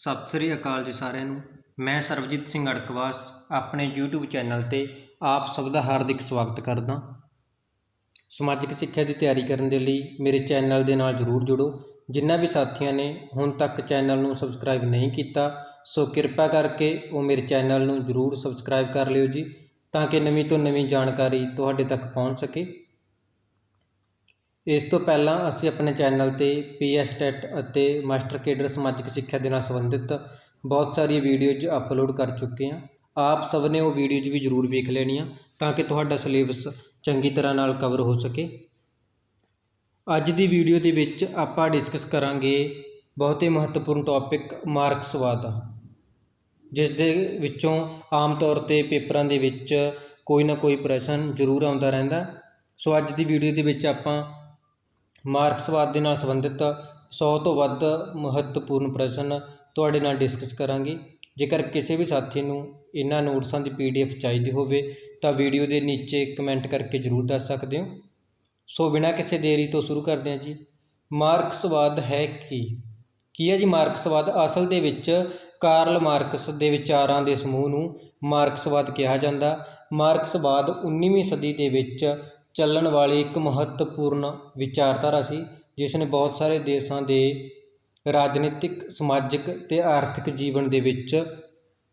ਸਤਿ ਸ੍ਰੀ ਅਕਾਲ ਜੀ ਸਾਰਿਆਂ ਨੂੰ। ਮੈਂ ਸਰਬਜੀਤ ਸਿੰਘ ਅੜਕਵਾਸ ਆਪਣੇ YouTube ਚੈਨਲ 'ਤੇ ਆਪ ਸਭ ਦਾ ਹਾਰਦਿਕ ਸਵਾਗਤ ਕਰਦਾ। ਸਮਾਜਿਕ ਸਿੱਖਿਆ ਦੀ ਤਿਆਰੀ ਕਰਨ ਦੇ ਲਈ ਮੇਰੇ ਚੈਨਲ ਦੇ ਨਾਲ ਜ਼ਰੂਰ ਜੁੜੋ। ਜਿਨ੍ਹਾਂ ਵੀ ਸਾਥੀਆਂ ਨੇ ਹੁਣ ਤੱਕ ਚੈਨਲ ਨੂੰ ਸਬਸਕ੍ਰਾਈਬ ਨਹੀਂ ਕੀਤਾ ਸੋ ਕਿਰਪਾ ਕਰਕੇ ਉਹ ਮੇਰੇ ਚੈਨਲ ਨੂੰ ਜ਼ਰੂਰ ਸਬਸਕ੍ਰਾਈਬ ਕਰ ਲਿਓ ਜੀ, ਤਾਂ ਕਿ ਨਵੀਂ ਤੋਂ ਨਵੀਂ ਜਾਣਕਾਰੀ ਤੁਹਾਡੇ ਤੱਕ ਪਹੁੰਚ ਸਕੇ। ਇਸ ਤੋਂ ਪਹਿਲਾਂ ਅਸੀਂ ਆਪਣੇ ਚੈਨਲ 'ਤੇ PS ਟੈਟ ਅਤੇ ਮਾਸਟਰ ਕੇਡਰ ਸਮਾਜਿਕ ਸਿੱਖਿਆ ਦੇ ਨਾਲ ਸੰਬੰਧਿਤ ਬਹੁਤ ਸਾਰੀਆਂ ਵੀਡੀਓਜ਼ ਅਪਲੋਡ ਕਰ ਚੁੱਕੇ ਹਾਂ। ਆਪ ਸਭ ਨੇ ਉਹ ਵੀਡੀਓਜ਼ ਵੀ ਜ਼ਰੂਰ ਵੇਖ ਲੈਣੀਆਂ ਤਾਂ ਕਿ ਤੁਹਾਡਾ ਸਿਲੇਬਸ ਚੰਗੀ ਤਰ੍ਹਾਂ ਨਾਲ ਕਵਰ ਹੋ ਸਕੇ। ਅੱਜ ਦੀ ਵੀਡੀਓ ਦੇ ਵਿੱਚ ਆਪਾਂ ਡਿਸਕਸ ਕਰਾਂਗੇ ਬਹੁਤ ਹੀ ਮਹੱਤਵਪੂਰਨ ਟੌਪਿਕ ਮਾਰਕਸਵਾਦ ਦਾ, ਜਿਸ ਦੇ ਵਿੱਚੋਂ ਆਮ ਤੌਰ 'ਤੇ ਪੇਪਰਾਂ ਦੇ ਵਿੱਚ ਕੋਈ ਨਾ ਕੋਈ ਪ੍ਰਸ਼ਨ ਜ਼ਰੂਰ ਆਉਂਦਾ ਰਹਿੰਦਾ। ਸੋ ਅੱਜ ਦੀ ਵੀਡੀਓ ਦੇ ਵਿੱਚ ਆਪਾਂ ਮਾਰਕਸਵਾਦ ਦੇ ਨਾਲ ਸੰਬੰਧਿਤ 100 ਤੋਂ ਵੱਧ ਮਹੱਤਵਪੂਰਨ ਪ੍ਰਸ਼ਨ ਤੁਹਾਡੇ ਨਾਲ ਡਿਸਕਸ ਕਰਾਂਗੇ। ਜੇਕਰ ਕਿਸੇ ਵੀ ਸਾਥੀ ਨੂੰ ਇਹਨਾਂ ਨੋਟਸਾਂ ਦੀ PDF ਚਾਹੀਦੀ ਹੋਵੇ ਤਾਂ ਵੀਡੀਓ ਦੇ ਨੀਚੇ ਕਮੈਂਟ ਕਰਕੇ ਜ਼ਰੂਰ ਦੱਸ ਸਕਦੇ ਹੋ। ਸੋ ਬਿਨਾਂ ਕਿਸੇ ਦੇਰੀ ਤੋਂ ਸ਼ੁਰੂ ਕਰਦੇ ਹਾਂ ਜੀ। ਮਾਰਕਸਵਾਦ ਹੈ ਕੀ ਹੈ ਜੀ? ਮਾਰਕਸਵਾਦ ਅਸਲ ਦੇ ਵਿੱਚ ਕਾਰਲ ਮਾਰਕਸ ਦੇ ਵਿਚਾਰਾਂ ਦੇ ਸਮੂਹ ਨੂੰ ਮਾਰਕਸਵਾਦ ਕਿਹਾ ਜਾਂਦਾ। ਮਾਰਕਸਵਾਦ 19ਵੀਂ ਸਦੀ ਦੇ ਵਿੱਚ ਚੱਲਣ ਵਾਲੀ ਇੱਕ ਮਹੱਤਵਪੂਰਨ ਵਿਚਾਰਧਾਰਾ ਸੀ, ਜਿਸ ਨੇ ਬਹੁਤ ਸਾਰੇ ਦੇਸ਼ਾਂ ਦੇ ਰਾਜਨੀਤਿਕ, ਸਮਾਜਿਕ ਅਤੇ ਆਰਥਿਕ ਜੀਵਨ ਦੇ ਵਿੱਚ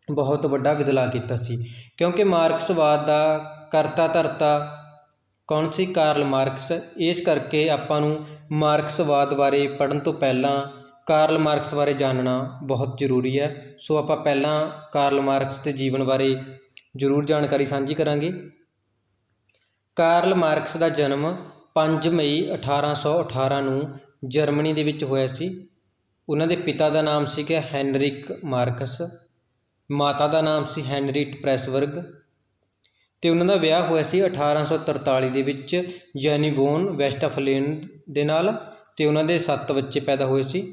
ਬਹੁਤ ਵੱਡਾ ਬਦਲਾਅ ਕੀਤਾ ਸੀ। ਕਿਉਂਕਿ ਮਾਰਕਸਵਾਦ ਦਾ ਕਰਤਾ ਧਰਤਾ ਕੌਣ ਸੀ? Karl Marx. ਇਸ ਕਰਕੇ ਆਪਾਂ ਨੂੰ ਮਾਰਕਸਵਾਦ ਬਾਰੇ ਪੜ੍ਹਨ ਤੋਂ ਪਹਿਲਾਂ ਕਾਰਲ ਮਾਰਕਸ ਬਾਰੇ ਜਾਣਨਾ ਬਹੁਤ ਜ਼ਰੂਰੀ ਹੈ। ਸੋ ਆਪਾਂ ਪਹਿਲਾਂ ਕਾਰਲ ਮਾਰਕਸ ਦੇ ਜੀਵਨ ਬਾਰੇ ਜ਼ਰੂਰ ਜਾਣਕਾਰੀ ਸਾਂਝੀ ਕਰਾਂਗੇ। ਕਾਰਲ ਮਾਰਕਸ ਦਾ ਜਨਮ 5 ਮਈ 1818 ਨੂੰ ਜਰਮਨੀ ਦੇ ਵਿੱਚ ਹੋਇਆ ਸੀ। ਉਹਨਾਂ ਦੇ ਪਿਤਾ ਦਾ ਨਾਮ ਸੀਗਾ ਹੈਨਰਿਕ ਮਾਰਕਸ, ਮਾਤਾ ਦਾ ਨਾਮ ਸੀ ਹੈਨਰੀਟ ਪ੍ਰੈਸਬਰਗ, ਅਤੇ ਉਹਨਾਂ ਦਾ ਵਿਆਹ ਹੋਇਆ ਸੀ 1843 ਦੇ ਵਿੱਚ ਯਾਨੀ ਵੋਨ ਵੈਸਟਫਲੇਨ ਦੇ ਨਾਲ, ਅਤੇ ਉਹਨਾਂ ਦੇ 7 ਬੱਚੇ ਪੈਦਾ ਹੋਏ ਸੀ।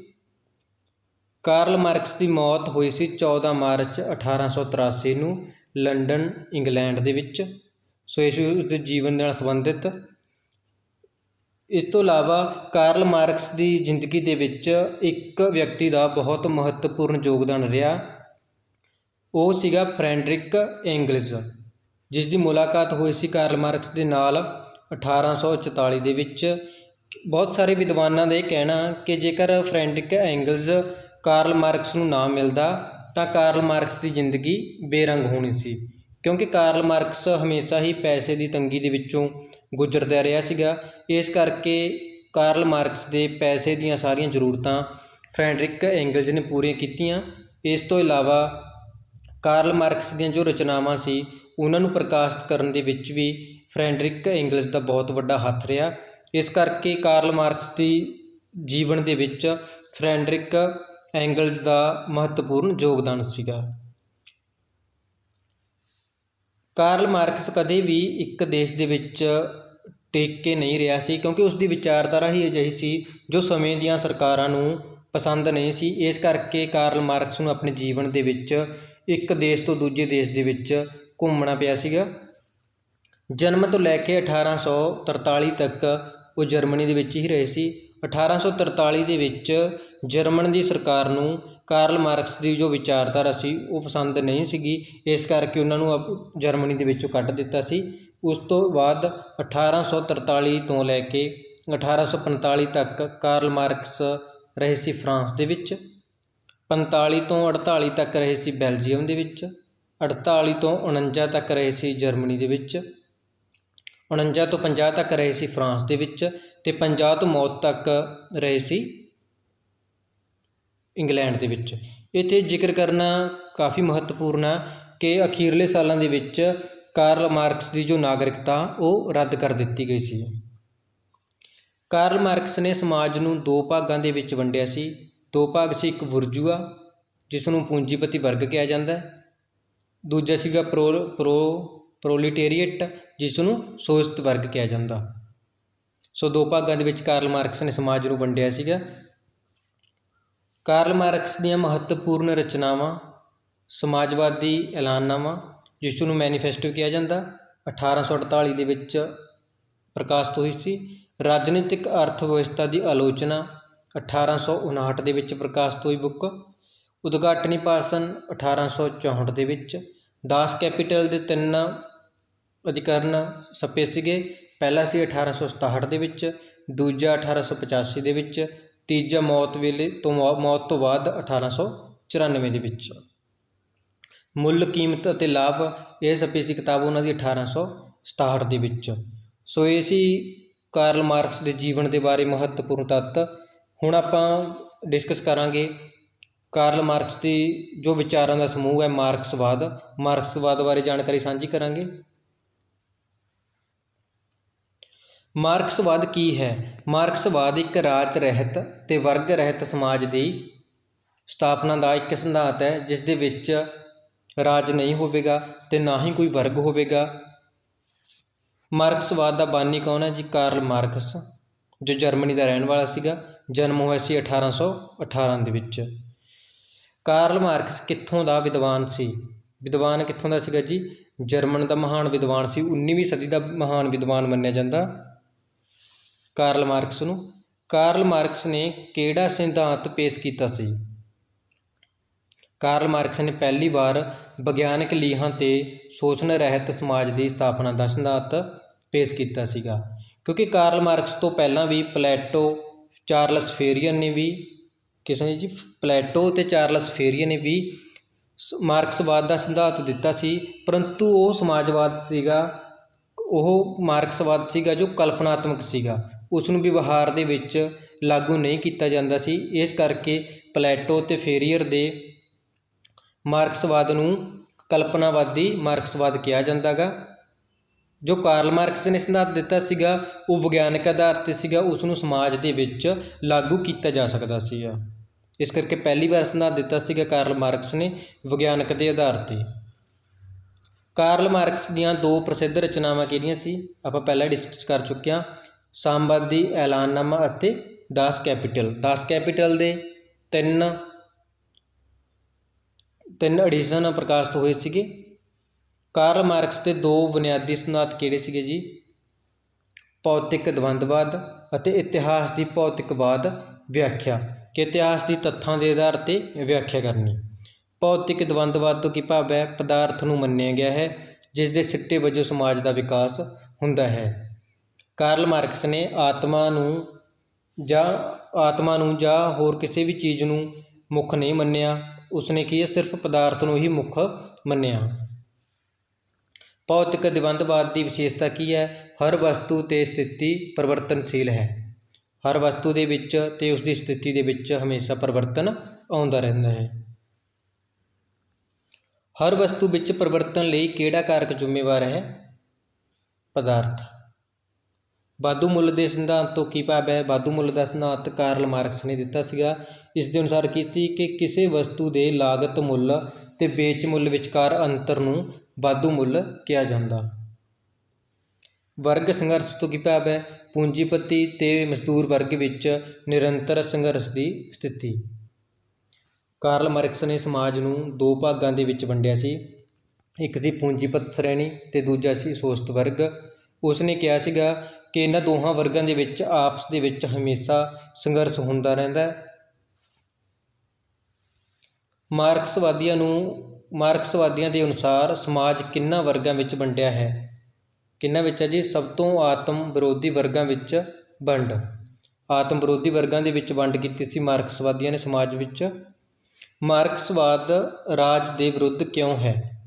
ਕਾਰਲ ਮਾਰਕਸ ਦੀ ਮੌਤ ਹੋਈ ਸੀ 14 ਮਾਰਚ 1883 ਨੂੰ ਲੰਡਨ, ਇੰਗਲੈਂਡ ਦੇ ਵਿੱਚ। ਸੋ ਇਸ ਉਸਦੇ ਜੀਵਨ ਨਾਲ ਸੰਬੰਧਿਤ। ਇਸ ਤੋਂ ਇਲਾਵਾ ਕਾਰਲ ਮਾਰਕਸ ਦੀ ਜ਼ਿੰਦਗੀ ਦੇ ਵਿੱਚ ਇੱਕ ਵਿਅਕਤੀ ਦਾ ਬਹੁਤ ਮਹੱਤਵਪੂਰਨ ਯੋਗਦਾਨ ਰਿਹਾ। ਉਹ ਸੀਗਾ ਫਰੈਡਰਿਕ ਐਂਗਲਜ਼, ਜਿਸ ਦੀ ਮੁਲਾਕਾਤ ਹੋਈ ਸੀ ਕਾਰਲ ਮਾਰਕਸ ਦੇ ਨਾਲ 1844 ਦੇ ਵਿੱਚ। ਬਹੁਤ ਸਾਰੇ ਵਿਦਵਾਨਾਂ ਦਾ ਇਹ ਕਹਿਣਾ ਕਿ ਜੇਕਰ ਫਰੈਡਰਿਕ ਐਂਗਲਜ਼ ਕਾਰਲ ਮਾਰਕਸ ਨੂੰ ਨਾ ਮਿਲਦਾ ਤਾਂ ਕਾਰਲ ਮਾਰਕਸ ਦੀ ਜ਼ਿੰਦਗੀ ਬੇਰੰਗ ਹੋਣੀ ਸੀ, ਕਿਉਂਕਿ ਕਾਰਲ ਮਾਰਕਸ ਹਮੇਸ਼ਾ ਹੀ ਪੈਸੇ ਦੀ ਤੰਗੀ ਦੇ ਵਿੱਚੋਂ ਗੁਜ਼ਰਦਾ ਰਿਹਾ ਸੀਗਾ। ਇਸ ਕਰਕੇ ਕਾਰਲ ਮਾਰਕਸ ਦੇ ਪੈਸੇ ਦੀਆਂ ਸਾਰੀਆਂ ਜ਼ਰੂਰਤਾਂ ਫਰੈਡਰਿਕ ਐਂਗਲਜ਼ ਨੇ ਪੂਰੀਆਂ ਕੀਤੀਆਂ। ਇਸ ਤੋਂ ਇਲਾਵਾ ਕਾਰਲ ਮਾਰਕਸ ਦੀਆਂ ਜੋ ਰਚਨਾਵਾਂ ਸੀ ਉਹਨਾਂ ਨੂੰ ਪ੍ਰਕਾਸ਼ਿਤ ਕਰਨ ਦੇ ਵਿੱਚ ਵੀ ਫਰੈਡਰਿਕ ਐਂਗਲਜ਼ ਦਾ ਬਹੁਤ ਵੱਡਾ ਹੱਥ ਰਿਹਾ। ਇਸ ਕਰਕੇ ਕਾਰਲ ਮਾਰਕਸ ਦੀ ਜੀਵਨ ਦੇ ਵਿੱਚ ਫਰੈਡਰਿਕ ਐਂਗਲਜ਼ ਦਾ ਮਹੱਤਵਪੂਰਨ ਯੋਗਦਾਨ ਸੀਗਾ। ਕਾਰਲ ਮਾਰਕਸ ਕਦੇ ਵੀ ਇੱਕ ਦੇਸ਼ ਦੇ ਵਿੱਚ ਟਿਕ ਕੇ ਨਹੀਂ ਰਿਹਾ ਸੀ, ਕਿਉਂਕਿ ਉਸ ਦੀ ਵਿਚਾਰਧਾਰਾ ਹੀ ਅਜਿਹੀ ਸੀ ਜੋ ਸਮੇਂ ਦੀਆਂ ਸਰਕਾਰਾਂ ਨੂੰ ਪਸੰਦ ਨਹੀਂ ਸੀ। ਇਸ ਕਰਕੇ ਕਾਰਲ ਮਾਰਕਸ ਨੂੰ ਆਪਣੇ ਜੀਵਨ ਦੇ ਵਿੱਚ ਇੱਕ ਦੇਸ਼ ਤੋਂ ਦੂਜੇ ਦੇਸ਼ ਦੇ ਵਿੱਚ ਘੁੰਮਣਾ ਪਿਆ ਸੀਗਾ। ਜਨਮ ਤੋਂ ਲੈ ਕੇ 1843 ਤੱਕ ਉਹ ਜਰਮਨੀ ਦੇ ਵਿੱਚ ਹੀ ਰਹੇ ਸੀ। 1843 ਦੇ ਵਿੱਚ ਜਰਮਨ ਦੀ ਸਰਕਾਰ ਨੂੰ ਕਾਰਲ ਮਾਰਕਸ ਦੀ ਜੋ ਵਿਚਾਰਧਾਰਾ ਸੀ ਉਹ ਪਸੰਦ ਨਹੀਂ ਸੀਗੀ। ਇਸ ਕਰਕੇ ਉਹਨਾਂ ਨੂੰ ਜਰਮਨੀ ਦੇ ਵਿੱਚੋਂ ਕੱਢ ਦਿੱਤਾ ਸੀ। ਉਸ ਤੋਂ ਬਾਅਦ 1843 ਤੋਂ ਲੈ ਕੇ 1845 ਤੱਕ ਕਾਰਲ ਮਾਰਕਸ ਰਹੇ ਸੀ ਫਰਾਂਸ ਦੇ ਵਿੱਚ। 45 ਤੋਂ 48 ਤੱਕ ਰਹੇ ਸੀ ਬੈਲਜੀਅਮ ਦੇ ਵਿੱਚ। 48 ਤੋਂ 49 ਤੱਕ ਰਹੇ ਸੀ ਜਰਮਨੀ ਦੇ ਵਿੱਚ। 49 ਤੋਂ 50 ਤੱਕ ਰਹੇ ਸੀ ਫਰਾਂਸ ਦੇ ਵਿੱਚ, ਅਤੇ 50 ਤੋਂ ਮੌਤ ਤੱਕ ਰਹੇ ਸੀ ਇੰਗਲੈਂਡ ਦੇ ਵਿੱਚ। ਇੱਥੇ ਜ਼ਿਕਰ ਕਰਨਾ ਕਾਫੀ ਮਹੱਤਵਪੂਰਨ ਹੈ ਕਿ ਅਖੀਰਲੇ ਸਾਲਾਂ ਦੇ ਵਿੱਚ ਕਾਰਲ ਮਾਰਕਸ ਦੀ ਜੋ ਨਾਗਰਿਕਤਾ ਉਹ ਰੱਦ ਕਰ ਦਿੱਤੀ ਗਈ ਸੀ। ਕਾਰਲ ਮਾਰਕਸ ਨੇ ਸਮਾਜ ਨੂੰ 2 ਭਾਗਾਂ ਦੇ ਵਿੱਚ ਵੰਡਿਆ ਸੀ। 2 ਭਾਗ ਸੀ, ਇੱਕ ਬੁਰਜੂਆ ਜਿਸ ਨੂੰ ਪੂੰਜੀਪਤੀ ਵਰਗ ਕਿਹਾ ਜਾਂਦਾ, ਦੂਜਾ ਸੀਗਾ ਪ੍ਰੋਲੀਟੇਰੀਏਟ ਜਿਸ ਨੂੰ ਸ਼ੋਸ਼ਿਤ ਵਰਗ ਕਿਹਾ ਜਾਂਦਾ। ਸੋ 2 ਭਾਗਾਂ ਦੇ ਵਿੱਚ ਕਾਰਲ ਮਾਰਕਸ ਨੇ ਸਮਾਜ ਨੂੰ ਵੰਡਿਆ ਸੀਗਾ। ਕਾਰਲ ਮਾਰਕਸ ਦੀਆਂ ਮਹੱਤਵਪੂਰਨ ਰਚਨਾਵਾਂ ਸਮਾਜਵਾਦੀ ਐਲਾਨਨਾਮਾ ਜਿਸ ਨੂੰ ਮੈਨੀਫੈਸਟੋ ਕਿਹਾ ਜਾਂਦਾ 1848 ਦੇ ਵਿੱਚ ਪ੍ਰਕਾਸ਼ਿਤ ਹੋਈ ਸੀ। ਰਾਜਨੀਤਿਕ ਅਰਥ ਵਿਵਸਥਾ ਦੀ ਆਲੋਚਨਾ 1859 ਦੇ ਵਿੱਚ ਪ੍ਰਕਾਸ਼ਿਤ ਹੋਈ ਬੁੱਕ। ਉਦਘਾਟਨੀ ਭਾਸ਼ਣ 1864 ਦੇ ਵਿੱਚ। ਦਾਸ ਕੈਪੀਟਲ ਦੇ 3 ਅਧਿਕਰਨ ਛਪੇ ਸੀਗੇ। ਪਹਿਲਾ ਸੀ 1867 ਦੇ ਵਿੱਚ, ਦੂਜਾ 1885 ਦੇ ਵਿੱਚ, ਤੀਜਾ ਮੌਤ ਤੋਂ ਬਾਅਦ 1894 ਦੇ ਵਿੱਚ। ਮੁੱਲ, ਕੀਮਤ ਅਤੇ ਲਾਭ ਇਹ ਛਪੀ ਸੀ ਕਿਤਾਬ ਉਹਨਾਂ ਦੀ 1867 ਦੇ ਵਿੱਚ। ਸੋ ਇਹ ਸੀ ਕਾਰਲ ਮਾਰਕਸ ਦੇ ਜੀਵਨ ਦੇ ਬਾਰੇ ਮਹੱਤਵਪੂਰਨ ਤੱਤ। ਹੁਣ ਆਪਾਂ ਡਿਸਕਸ ਕਰਾਂਗੇ ਕਾਰਲ ਮਾਰਕਸ ਦੀ ਜੋ ਵਿਚਾਰਾਂ ਦਾ ਸਮੂਹ ਹੈ ਮਾਰਕਸਵਾਦ ਬਾਰੇ ਜਾਣਕਾਰੀ ਸਾਂਝੀ ਕਰਾਂਗੇ। ਮਾਰਕਸਵਾਦ ਕੀ ਹੈ? ਮਾਰਕਸਵਾਦ ਇੱਕ ਰਾਜ ਰਹਿਤ ਅਤੇ ਵਰਗ ਰਹਿਤ ਸਮਾਜ ਦੀ ਸਥਾਪਨਾ ਦਾ ਇੱਕ ਸਿਧਾਂਤ ਹੈ, ਜਿਸ ਦੇ ਵਿੱਚ ਰਾਜ ਨਹੀਂ ਹੋਵੇਗਾ ਅਤੇ ਨਾ ਹੀ ਕੋਈ ਵਰਗ ਹੋਵੇਗਾ। ਮਾਰਕਸਵਾਦ ਦਾ ਬਾਨੀ ਕੌਣ ਹੈ ਜੀ? ਕਾਰਲ ਮਾਰਕਸ, ਜੋ ਜਰਮਨੀ ਦਾ ਰਹਿਣ ਵਾਲਾ ਸੀਗਾ। ਜਨਮ ਹੋਇਆ ਸੀ 1818 ਦੇ ਵਿੱਚ। ਕਾਰਲ ਮਾਰਕਸ ਕਿੱਥੋਂ ਦਾ ਵਿਦਵਾਨ ਸੀ? ਵਿਦਵਾਨ ਕਿੱਥੋਂ ਦਾ ਸੀਗਾ ਜੀ? ਜਰਮਨ ਦਾ ਮਹਾਨ ਵਿਦਵਾਨ ਸੀ। 19ਵੀਂ ਸਦੀ ਦਾ ਮਹਾਨ ਵਿਦਵਾਨ ਮੰਨਿਆ ਜਾਂਦਾ ਕਾਰਲ ਮਾਰਕਸ ਨੂੰ। ਕਾਰਲ ਮਾਰਕਸ ਨੇ ਕਿਹੜਾ ਸਿਧਾਂਤ ਪੇਸ਼ ਕੀਤਾ ਸੀ? ਕਾਰਲ ਮਾਰਕਸ ਨੇ ਪਹਿਲੀ ਵਾਰ ਵਿਗਿਆਨਕ ਲੀਹਾਂ ਤੇ ਸ਼ੋਸ਼ਣ ਰਹਿਤ ਸਮਾਜ ਦੀ ਸਥਾਪਨਾ ਦਾ ਸਿਧਾਂਤ ਪੇਸ਼ ਕੀਤਾ ਸੀਗਾ। ਕਿਉਂਕਿ ਕਾਰਲ ਮਾਰਕਸ ਤੋਂ ਪਹਿਲਾਂ ਵੀ ਪਲੈਟੋ, ਚਾਰਲਸ ਫੇਰੀਅਰ ਨੇ ਵੀ ਪਲੈਟੋ ਅਤੇ ਚਾਰਲਸ ਫੇਰੀਅਰ ਨੇ ਵੀ ਮਾਰਕਸਵਾਦ ਦਾ ਸਿਧਾਂਤ ਦਿੱਤਾ ਸੀ, ਪਰੰਤੂ ਉਹ ਸਮਾਜਵਾਦ ਸੀਗਾ, ਉਹ ਮਾਰਕਸਵਾਦ ਸੀਗਾ ਜੋ ਕਲਪਨਾਤਮਕ ਸੀਗਾ। ਉਸ ਨੂੰ ਵਿਵਹਾਰ ਦੇ ਵਿੱਚ ਲਾਗੂ ਨਹੀਂ ਕੀਤਾ ਜਾਂਦਾ ਸੀ। ਇਸ ਕਰਕੇ ਪਲੈਟੋ ਅਤੇ ਫੇਰੀਅਰ ਦੇ ਮਾਰਕਸਵਾਦ ਨੂੰ ਕਲਪਨਾਵਾਦੀ ਮਾਰਕਸਵਾਦ ਕਿਹਾ ਜਾਂਦਾ ਗਾ। ਜੋ ਕਾਰਲ ਮਾਰਕਸ ਨੇ ਸਿਧਾਂਤ ਦਿੱਤਾ ਸੀਗਾ ਉਹ ਵਿਗਿਆਨਕ ਆਧਾਰ 'ਤੇ ਸੀਗਾ, ਉਸ ਨੂੰ ਸਮਾਜ ਦੇ ਵਿੱਚ ਲਾਗੂ ਕੀਤਾ ਜਾ ਸਕਦਾ ਸੀਗਾ। ਇਸ ਕਰਕੇ ਪਹਿਲੀ ਵਾਰ ਸਿਧਾਂਤ ਦਿੱਤਾ ਸੀਗਾ ਕਾਰਲ ਮਾਰਕਸ ਨੇ ਵਿਗਿਆਨਕ ਦੇ ਆਧਾਰ 'ਤੇ। ਕਾਰਲ ਮਾਰਕਸ ਦੀਆਂ 2 ਪ੍ਰਸਿੱਧ ਰਚਨਾਵਾਂ ਕਿਹੜੀਆਂ ਸੀ? ਆਪਾਂ ਪਹਿਲਾਂ ਡਿਸਕਸ ਕਰ ਚੁੱਕੇ ਹਾਂ, ਸਾਮਵਾਦੀ ਐਲਾਨਨਾਮਾ ਅਤੇ ਦਾਸ ਕੈਪੀਟਲ। ਦਾਸ ਕੈਪੀਟਲ ਦੇ 3 ਐਡੀਸ਼ਨ ਪ੍ਰਕਾਸ਼ਿਤ ਹੋਏ ਸੀਗੇ। ਕਾਰਲ ਮਾਰਕਸ ਦੇ 2 ਬੁਨਿਆਦੀ ਸਿਧਾਂਤ ਕਿਹੜੇ ਸੀਗੇ ਜੀ? ਭੌਤਿਕ ਦਵੰਦਵਾਦ ਅਤੇ ਇਤਿਹਾਸ ਦੀ ਭੌਤਿਕਵਾਦ ਵਿਆਖਿਆ, ਕਿ ਇਤਿਹਾਸ ਦੀ ਤੱਥਾਂ ਦੇ ਆਧਾਰ 'ਤੇ ਵਿਆਖਿਆ ਕਰਨੀ। ਭੌਤਿਕ ਦਵੰਦਵਾਦ ਤੋਂ ਕੀ ਭਾਵ ਹੈ? ਪਦਾਰਥ ਨੂੰ ਮੰਨਿਆ ਗਿਆ ਹੈ ਜਿਸ ਦੇ ਸਿੱਟੇ ਵਜੋਂ ਸਮਾਜ ਦਾ ਵਿਕਾਸ ਹੁੰਦਾ ਹੈ। ਕਾਰਲ ਮਾਰਕਸ ਨੇ ਆਤਮਾ ਨੂੰ ਜਾਂ ਹੋਰ ਕਿਸੇ ਵੀ ਚੀਜ਼ ਨੂੰ ਮੁੱਖ ਨਹੀਂ ਮੰਨਿਆ। ਉਸਨੇ ਕੀ ਹੈ? ਸਿਰਫ ਪਦਾਰਥ ਨੂੰ ਹੀ ਮੁੱਖ ਮੰਨਿਆ। ਭੌਤਿਕ ਦਵੰਦਵਾਦ ਦੀ ਵਿਸ਼ੇਸ਼ਤਾ ਕੀ ਹੈ? ਹਰ ਵਸਤੂ ਅਤੇ ਸਥਿਤੀ ਪਰਿਵਰਤਨਸ਼ੀਲ ਹੈ। ਹਰ ਵਸਤੂ ਦੇ ਵਿੱਚ ਅਤੇ ਉਸ ਦੀ ਸਥਿਤੀ ਦੇ ਵਿੱਚ ਹਮੇਸ਼ਾ ਪਰਿਵਰਤਨ ਆਉਂਦਾ ਰਹਿੰਦਾ ਹੈ। ਹਰ ਵਸਤੂ ਵਿੱਚ ਪਰਿਵਰਤਨ ਲਈ ਕਿਹੜਾ ਕਾਰਕ ਜ਼ਿੰਮੇਵਾਰ ਹੈ? ਪਦਾਰਥ। ਵਾਧੂ ਮੁੱਲ ਦੇ ਸਿਧਾਂਤ ਤੋਂ ਕੀ ਭਾਵ ਹੈ? ਵਾਧੂ ਮੁੱਲ ਦਾ ਸਿਧਾਂਤ ਕਾਰਲ ਮਾਰਕਸ ਨੇ ਦਿੱਤਾ ਸੀਗਾ। ਇਸ ਦੇ ਅਨੁਸਾਰ ਕੀ ਸੀ ਕਿ ਕਿਸੇ ਵਸਤੂ ਦੇ ਲਾਗਤ ਮੁੱਲ ਅਤੇ ਵੇਚ ਮੁੱਲ ਵਿਚਕਾਰ ਅੰਤਰ ਨੂੰ ਵਾਧੂ ਮੁੱਲ ਕਿਹਾ ਜਾਂਦਾ। ਵਰਗ ਸੰਘਰਸ਼ ਤੋਂ ਕੀ ਭਾਵ ਹੈ? ਪੂੰਜੀਪਤੀ ਅਤੇ ਮਜ਼ਦੂਰ ਵਰਗ ਵਿੱਚ ਨਿਰੰਤਰ ਸੰਘਰਸ਼ ਦੀ ਸਥਿਤੀ। ਕਾਰਲ ਮਾਰਕਸ ਨੇ ਸਮਾਜ ਨੂੰ 2 ਭਾਗਾਂ ਦੇ ਵਿੱਚ ਵੰਡਿਆ ਸੀ। ਇੱਕ ਸੀ ਪੂੰਜੀਪਤ ਸ਼੍ਰੇਣੀ ਅਤੇ ਦੂਜਾ ਸੀ ਸ਼ੋਸ਼ਿਤ ਵਰਗ। ਉਸ ਨੇ ਕਿਹਾ ਸੀਗਾ ਕਿ ਇਹਨਾਂ ਦੋਹਾਂ ਵਰਗਾਂ ਦੇ ਵਿੱਚ ਆਪਸ ਦੇ ਵਿੱਚ ਹਮੇਸ਼ਾ ਸੰਘਰਸ਼ ਹੁੰਦਾ ਰਹਿੰਦਾ ਹੈ। ਮਾਰਕਸਵਾਦੀਆਂ ਦੇ ਅਨੁਸਾਰ ਸਮਾਜ ਕਿੰਨਾਂ ਵਰਗਾਂ ਵਿੱਚ ਵੰਡਿਆ ਹੈ? ਕਿੰਨਾਂ ਵਿੱਚ ਹੈ ਜੀ? ਸਭ ਤੋਂ ਆਤਮ ਵਿਰੋਧੀ ਵਰਗਾਂ ਵਿੱਚ ਵੰਡ। ਆਤਮ ਵਿਰੋਧੀ ਵਰਗਾਂ ਦੇ ਵਿੱਚ ਵੰਡ ਕੀਤੀ ਸੀ ਮਾਰਕਸਵਾਦੀਆਂ ਨੇ ਸਮਾਜ ਵਿੱਚ। ਮਾਰਕਸਵਾਦ ਰਾਜ ਦੇ ਵਿਰੁੱਧ ਕਿਉਂ ਹੈ?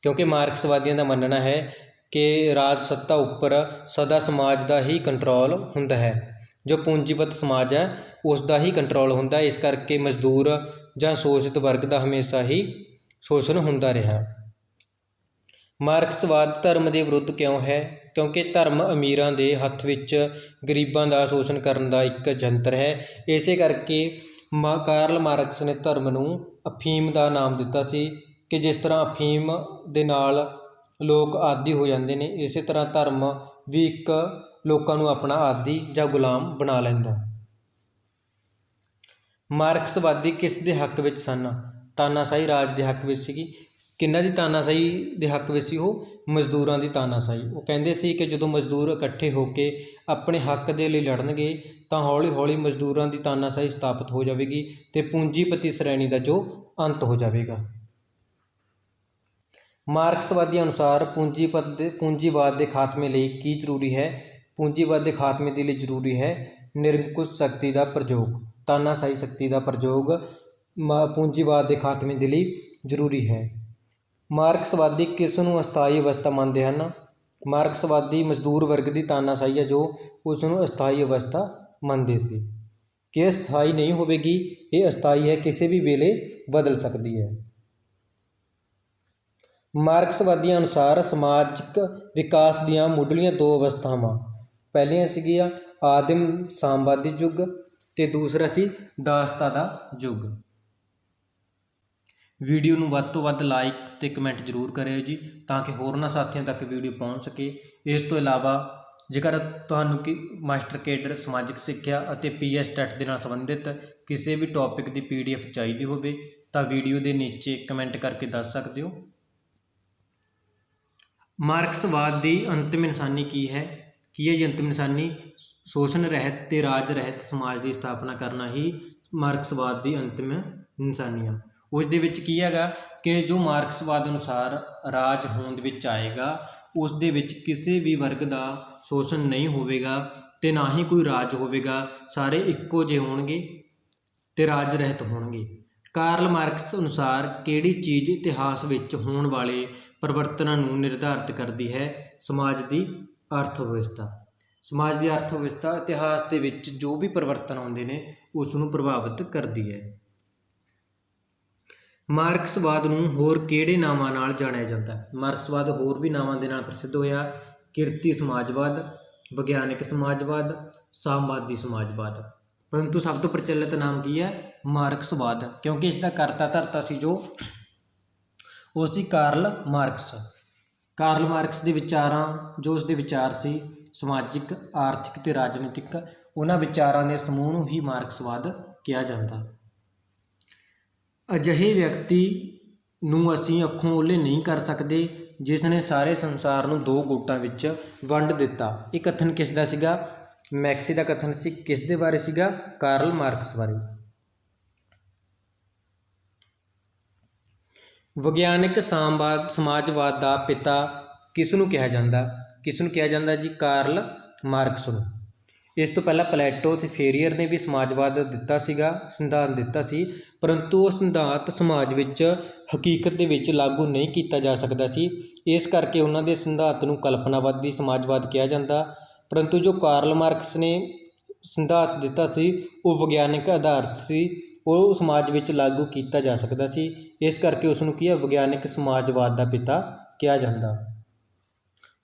ਕਿਉਂਕਿ ਮਾਰਕਸਵਾਦੀਆਂ ਦਾ ਮੰਨਣਾ ਹੈ ਕਿ ਰਾਜ ਸੱਤਾ ਉੱਪਰ ਸਦਾ ਸਮਾਜ ਦਾ ਹੀ ਕੰਟਰੋਲ ਹੁੰਦਾ ਹੈ। ਜੋ ਪੂੰਜੀਪਤ ਸਮਾਜ ਹੈ ਉਸ ਦਾ ਹੀ ਕੰਟਰੋਲ ਹੁੰਦਾ। ਇਸ ਕਰਕੇ ਮਜ਼ਦੂਰ ਜਾਂ ਸ਼ੋਸ਼ਿਤ ਵਰਗ ਦਾ ਹਮੇਸ਼ਾ ਹੀ ਸ਼ੋਸ਼ਣ ਹੁੰਦਾ ਰਿਹਾ। ਮਾਰਕਸਵਾਦ ਧਰਮ ਦੇ ਵਿਰੁੱਧ ਕਿਉਂ ਹੈ? ਕਿਉਂਕਿ ਧਰਮ ਅਮੀਰਾਂ ਦੇ ਹੱਥ ਵਿੱਚ ਗਰੀਬਾਂ ਦਾ ਸ਼ੋਸ਼ਣ ਕਰਨ ਦਾ ਇੱਕ ਯੰਤਰ ਹੈ। ਇਸੇ ਕਰਕੇ ਕਾਰਲ ਮਾਰਕਸ ਨੇ ਧਰਮ ਨੂੰ ਅਫੀਮ ਦਾ ਨਾਮ ਦਿੱਤਾ ਸੀ ਕਿ ਜਿਸ ਤਰ੍ਹਾਂ ਅਫੀਮ ਦੇ ਨਾਲ ਲੋਕ ਆਦੀ ਹੋ ਜਾਂਦੇ ਨੇ, ਇਸੇ ਤਰ੍ਹਾਂ ਧਰਮ ਵੀ ਇੱਕ ਲੋਕਾਂ ਨੂੰ ਆਪਣਾ ਆਦੀ ਜਾਂ ਗੁਲਾਮ ਬਣਾ ਲੈਂਦਾ। ਮਾਰਕਸਵਾਦੀ ਕਿਸ ਦੇ ਹੱਕ ਵਿੱਚ ਸਨ? ਤਾਨਾਸ਼ਾਹੀ ਰਾਜ ਦੇ ਹੱਕ ਵਿੱਚ ਸੀਗੀ। ਕਿਹਨਾਂ ਦੀ ਤਾਨਾਸ਼ਾਹੀ ਦੇ ਹੱਕ ਵਿੱਚ ਸੀ? ਉਹ ਮਜ਼ਦੂਰਾਂ ਦੀ ਤਾਨਾਸ਼ਾਹੀ। ਉਹ ਕਹਿੰਦੇ ਸੀ ਕਿ ਜਦੋਂ ਮਜ਼ਦੂਰ ਇਕੱਠੇ ਹੋ ਕੇ ਆਪਣੇ ਹੱਕ ਦੇ ਲਈ ਲੜਨਗੇ ਤਾਂ ਹੌਲੀ ਹੌਲੀ ਮਜ਼ਦੂਰਾਂ ਦੀ ਤਾਨਾਸ਼ਾਹੀ ਸਥਾਪਿਤ ਹੋ ਜਾਵੇਗੀ ਅਤੇ ਪੂੰਜੀਪਤੀ ਸ਼੍ਰੇਣੀ ਦਾ ਜੋ ਅੰਤ ਹੋ ਜਾਵੇਗਾ। ਮਾਰਕਸਵਾਦੀਆਂ ਅਨੁਸਾਰ ਪੂੰਜੀਵਾਦ ਦੇ ਖਾਤਮੇ ਲਈ ਕੀ ਜ਼ਰੂਰੀ ਹੈ? ਪੂੰਜੀਵਾਦ ਦੇ ਖਾਤਮੇ ਦੇ ਲਈ ਜ਼ਰੂਰੀ ਹੈ ਨਿਰੰਕੁਸ਼ ਸ਼ਕਤੀ ਦਾ ਪ੍ਰਯੋਗ, ਤਾਨਾਸ਼ਾਹੀ ਸ਼ਕਤੀ ਦਾ ਪ੍ਰਯੋਗ ਪੂੰਜੀਵਾਦ ਦੇ ਖਾਤਮੇ ਦੇ ਲਈ ਜ਼ਰੂਰੀ ਹੈ। ਮਾਰਕਸਵਾਦੀ ਕਿਸ ਨੂੰ ਅਸਥਾਈ ਅਵਸਥਾ ਮੰਨਦੇ ਹਨ? ਮਾਰਕਸਵਾਦੀ ਮਜ਼ਦੂਰ ਵਰਗ ਦੀ ਤਾਨਾਸ਼ਾਹੀ ਹੈ ਜੋ ਉਸ ਨੂੰ ਅਸਥਾਈ ਅਵਸਥਾ ਮੰਨਦੇ ਸੀ ਕਿ ਇਹ ਸਥਾਈ ਨਹੀਂ ਹੋਵੇਗੀ, ਇਹ ਅਸਥਾਈ ਹੈ, ਕਿਸੇ ਵੀ ਵੇਲੇ ਬਦਲ ਸਕਦੀ ਹੈ। ਮਾਰਕਸਵਾਦੀਆਂ ਅਨੁਸਾਰ ਸਮਾਜਿਕ ਵਿਕਾਸ ਦੀਆਂ ਮੁੱਢਲੀਆਂ ਦੋ ਅਵਸਥਾਵਾਂ, ਪਹਿਲੀਆਂ ਸੀਗੀਆਂ ਆਦਿਮ ਸਾਮਵਾਦੀ ਯੁੱਗ ਅਤੇ ਦੂਸਰਾ ਸੀ ਦਾਸਤਾ ਦਾ ਯੁੱਗ। ਵੀਡੀਓ ਨੂੰ ਵੱਧ ਤੋਂ ਵੱਧ ਲਾਈਕ ਅਤੇ ਕਮੈਂਟ ਜ਼ਰੂਰ ਕਰਿਓ ਜੀ, ਤਾਂ ਕਿ ਹੋਰਨਾਂ ਸਾਥੀਆਂ ਤੱਕ ਵੀਡੀਓ ਪਹੁੰਚ ਸਕੇ। ਇਸ ਤੋਂ ਇਲਾਵਾ ਜੇਕਰ ਤੁਹਾਨੂੰ ਮਾਸਟਰ ਕੇਡਰ ਸਮਾਜਿਕ ਸਿੱਖਿਆ ਅਤੇ PS ਟੈਟ ਦੇ ਨਾਲ ਸੰਬੰਧਿਤ ਕਿਸੇ ਵੀ ਟੌਪਿਕ ਦੀ PDF ਚਾਹੀਦੀ ਹੋਵੇ ਤਾਂ ਵੀਡੀਓ ਦੇ ਨੀਚੇ ਕਮੈਂਟ ਕਰਕੇ ਦੱਸ ਸਕਦੇ ਹੋ। ਮਾਰਕਸਵਾਦ ਦੀ ਅੰਤਿਮ ਨਿਸ਼ਾਨੀ ਕੀ ਹੈ? ਜੀ ਅੰਤਿਮ ਨਿਸ਼ਾਨੀ ਸ਼ੋਸ਼ਣ ਰਹਿਤ ਅਤੇ ਰਾਜ ਰਹਿਤ ਸਮਾਜ ਦੀ ਸਥਾਪਨਾ ਕਰਨਾ ਹੀ ਮਾਰਕਸਵਾਦ ਦੀ ਅੰਤਿਮ ਨਿਸ਼ਾਨੀ ਆ। ਉਸ ਦੇ ਵਿੱਚ ਕੀ ਹੈਗਾ ਕਿ ਜੋ ਮਾਰਕਸਵਾਦ ਅਨੁਸਾਰ ਰਾਜ ਹੋਂਦ ਵਿੱਚ ਆਏਗਾ ਉਸ ਦੇ ਵਿੱਚ ਕਿਸੇ ਵੀ ਵਰਗ ਦਾ ਸ਼ੋਸ਼ਣ ਨਹੀਂ ਹੋਵੇਗਾ ਅਤੇ ਨਾ ਹੀ ਕੋਈ ਰਾਜ ਹੋਵੇਗਾ, ਸਾਰੇ ਇੱਕੋ ਜਿਹੇ ਹੋਣਗੇ ਅਤੇ ਰਾਜ ਰਹਿਤ ਹੋਣਗੇ। ਕਾਰਲ ਮਾਰਕਸ ਅਨੁਸਾਰ ਕਿਹੜੀ ਚੀਜ਼ ਇਤਿਹਾਸ ਵਿੱਚ ਹੋਣ ਵਾਲੇ ਪਰਿਵਰਤਨਾਂ ਨੂੰ ਨਿਰਧਾਰਿਤ ਕਰਦੀ ਹੈ? ਸਮਾਜ ਦੀ ਅਰਥ ਵਿਵਸਥਾ। ਸਮਾਜ ਦੀ ਅਰਥ ਵਿਵਸਥਾ ਇਤਿਹਾਸ ਦੇ ਵਿੱਚ ਜੋ ਵੀ ਪਰਿਵਰਤਨ ਆਉਂਦੇ ਨੇ ਉਸ ਨੂੰ ਪ੍ਰਭਾਵਿਤ ਕਰਦੀ ਹੈ। ਮਾਰਕਸਵਾਦ ਨੂੰ ਹੋਰ ਕਿਹੜੇ ਨਾਵਾਂ ਨਾਲ ਜਾਣਿਆ ਜਾਂਦਾ ਹੈ? ਮਾਰਕਸਵਾਦ ਹੋਰ ਵੀ ਨਾਵਾਂ ਦੇ ਨਾਲ ਪ੍ਰਸਿੱਧ ਹੋਇਆ। ਕਿਰਤੀ ਸਮਾਜਵਾਦ, ਵਿਗਿਆਨਿਕ ਸਮਾਜਵਾਦ, ਸਾਮਵਾਦੀ ਸਮਾਜਵਾਦ, ਪਰੰਤੂ ਸਭ ਤੋਂ ਪ੍ਰਚਲਿਤ ਨਾਮ ਕੀ ਹੈ? ਮਾਰਕਸਵਾਦ, ਕਿਉਂਕਿ ਇਸ ਦਾ ਕਰਤਾ ਧਰਤਾ ਸੀ ਜੋ ਉਹ ਸੀ ਕਾਰਲ ਮਾਰਕਸ। ਕਾਰਲ ਮਾਰਕਸ ਦੇ ਵਿਚਾਰਾਂ, ਜੋ ਉਸ ਦੇ ਵਿਚਾਰ ਸੀ ਸਮਾਜਿਕ, ਆਰਥਿਕ ਅਤੇ ਰਾਜਨੀਤਿਕ, ਉਹਨਾਂ ਵਿਚਾਰਾਂ ਦੇ ਸਮੂਹ ਨੂੰ ਹੀ ਮਾਰਕਸਵਾਦ ਕਿਹਾ ਜਾਂਦਾ। ਅਜਿਹੇ ਵਿਅਕਤੀ ਨੂੰ ਅਸੀਂ ਅੱਖੋਂ ਓਹਲੇ ਨਹੀਂ ਕਰ ਸਕਦੇ ਜਿਸ ਨੇ ਸਾਰੇ ਸੰਸਾਰ ਨੂੰ ਦੋ ਗੁੱਟਾਂ ਵਿੱਚ ਵੰਡ ਦਿੱਤਾ। ਇਹ ਕਥਨ ਕਿਸ ਦਾ ਸੀਗਾ? ਮੈਕਸੀ ਦਾ ਕਥਨ ਸੀ। ਕਿਸ ਦੇ ਬਾਰੇ ਸੀਗਾ? ਕਾਰਲ ਮਾਰਕਸ ਬਾਰੇ। ਵਿਗਿਆਨਿਕ ਸਮਾਜਵਾਦ ਦਾ ਪਿਤਾ ਕਿਸ ਨੂੰ ਕਿਹਾ ਜਾਂਦਾ? ਕਿਸ ਨੂੰ ਕਿਹਾ ਜਾਂਦਾ ਜੀ? ਕਾਰਲ ਮਾਰਕਸ ਨੂੰ। ਇਸ ਤੋਂ ਪਹਿਲਾਂ ਪਲੈਟੋ ਅਤੇ ਫੇਰੀਅਰ ਨੇ ਵੀ ਸਮਾਜਵਾਦ ਦਿੱਤਾ ਸੀਗਾ, ਸਿਧਾਂਤ ਦਿੱਤਾ ਸੀ, ਪਰੰਤੂ ਉਹ ਸਿਧਾਂਤ ਸਮਾਜ ਵਿੱਚ ਹਕੀਕਤ ਦੇ ਵਿੱਚ ਲਾਗੂ ਨਹੀਂ ਕੀਤਾ ਜਾ ਸਕਦਾ ਸੀ। ਇਸ ਕਰਕੇ ਉਹਨਾਂ ਦੇ ਸਿਧਾਂਤ ਨੂੰ ਕਲਪਨਾਵਾਦੀ ਸਮਾਜਵਾਦ ਕਿਹਾ ਜਾਂਦਾ। ਪਰੰਤੂ ਜੋ ਕਾਰਲ ਮਾਰਕਸ ਨੇ ਸਿਧਾਂਤ ਦਿੱਤਾ ਸੀ ਉਹ ਵਿਗਿਆਨਿਕ ਆਧਾਰਿਤ ਸੀ, ਉਹ ਸਮਾਜ ਵਿੱਚ ਲਾਗੂ ਕੀਤਾ ਜਾ ਸਕਦਾ ਸੀ। ਇਸ ਕਰਕੇ ਉਸ ਨੂੰ ਕੀ ਹੈ? ਵਿਗਿਆਨਿਕ ਸਮਾਜਵਾਦ ਦਾ ਪਿਤਾ ਕਿਹਾ ਜਾਂਦਾ।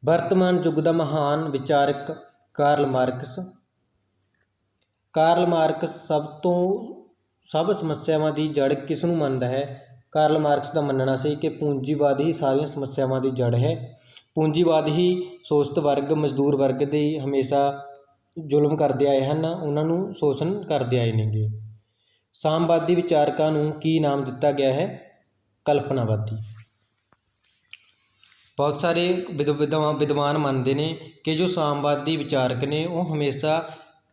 ਵਰਤਮਾਨ ਯੁੱਗ ਦਾ ਮਹਾਨ ਵਿਚਾਰਕ ਕਾਰਲ ਮਾਰਕਸ। ਕਾਰਲ ਮਾਰਕਸ ਸਭ ਸਮੱਸਿਆਵਾਂ ਦੀ ਜੜ ਕਿਸ ਨੂੰ ਮੰਨਦਾ ਹੈ? ਕਾਰਲ ਮਾਰਕਸ ਦਾ ਮੰਨਣਾ ਸੀ ਕਿ ਪੂੰਜੀਵਾਦ ਹੀ ਸਾਰੀਆਂ ਸਮੱਸਿਆਵਾਂ ਦੀ ਜੜ ਹੈ। ਪੂੰਜੀਵਾਦ ਹੀ ਸ਼ੋਸ਼ਿਤ ਵਰਗ, ਮਜ਼ਦੂਰ ਵਰਗ ਦੇ ਹਮੇਸ਼ਾ ਜ਼ੁਲਮ ਕਰਦੇ ਆਏ ਹਨ, ਉਹਨਾਂ ਨੂੰ ਸ਼ੋਸ਼ਣ ਕਰਦੇ ਆਏ ਨੇਗੇ। ਸਾਮਵਾਦੀ ਵਿਚਾਰਕਾਂ ਨੂੰ ਕੀ ਨਾਮ ਦਿੱਤਾ ਗਿਆ ਹੈ? ਕਲਪਨਾਵਾਦੀ। ਬਹੁਤ ਸਾਰੇ ਵਿਦਵਾਨ ਮੰਨਦੇ ਨੇ ਕਿ ਜੋ ਸਾਮਵਾਦੀ ਵਿਚਾਰਕ ਨੇ ਉਹ ਹਮੇਸ਼ਾ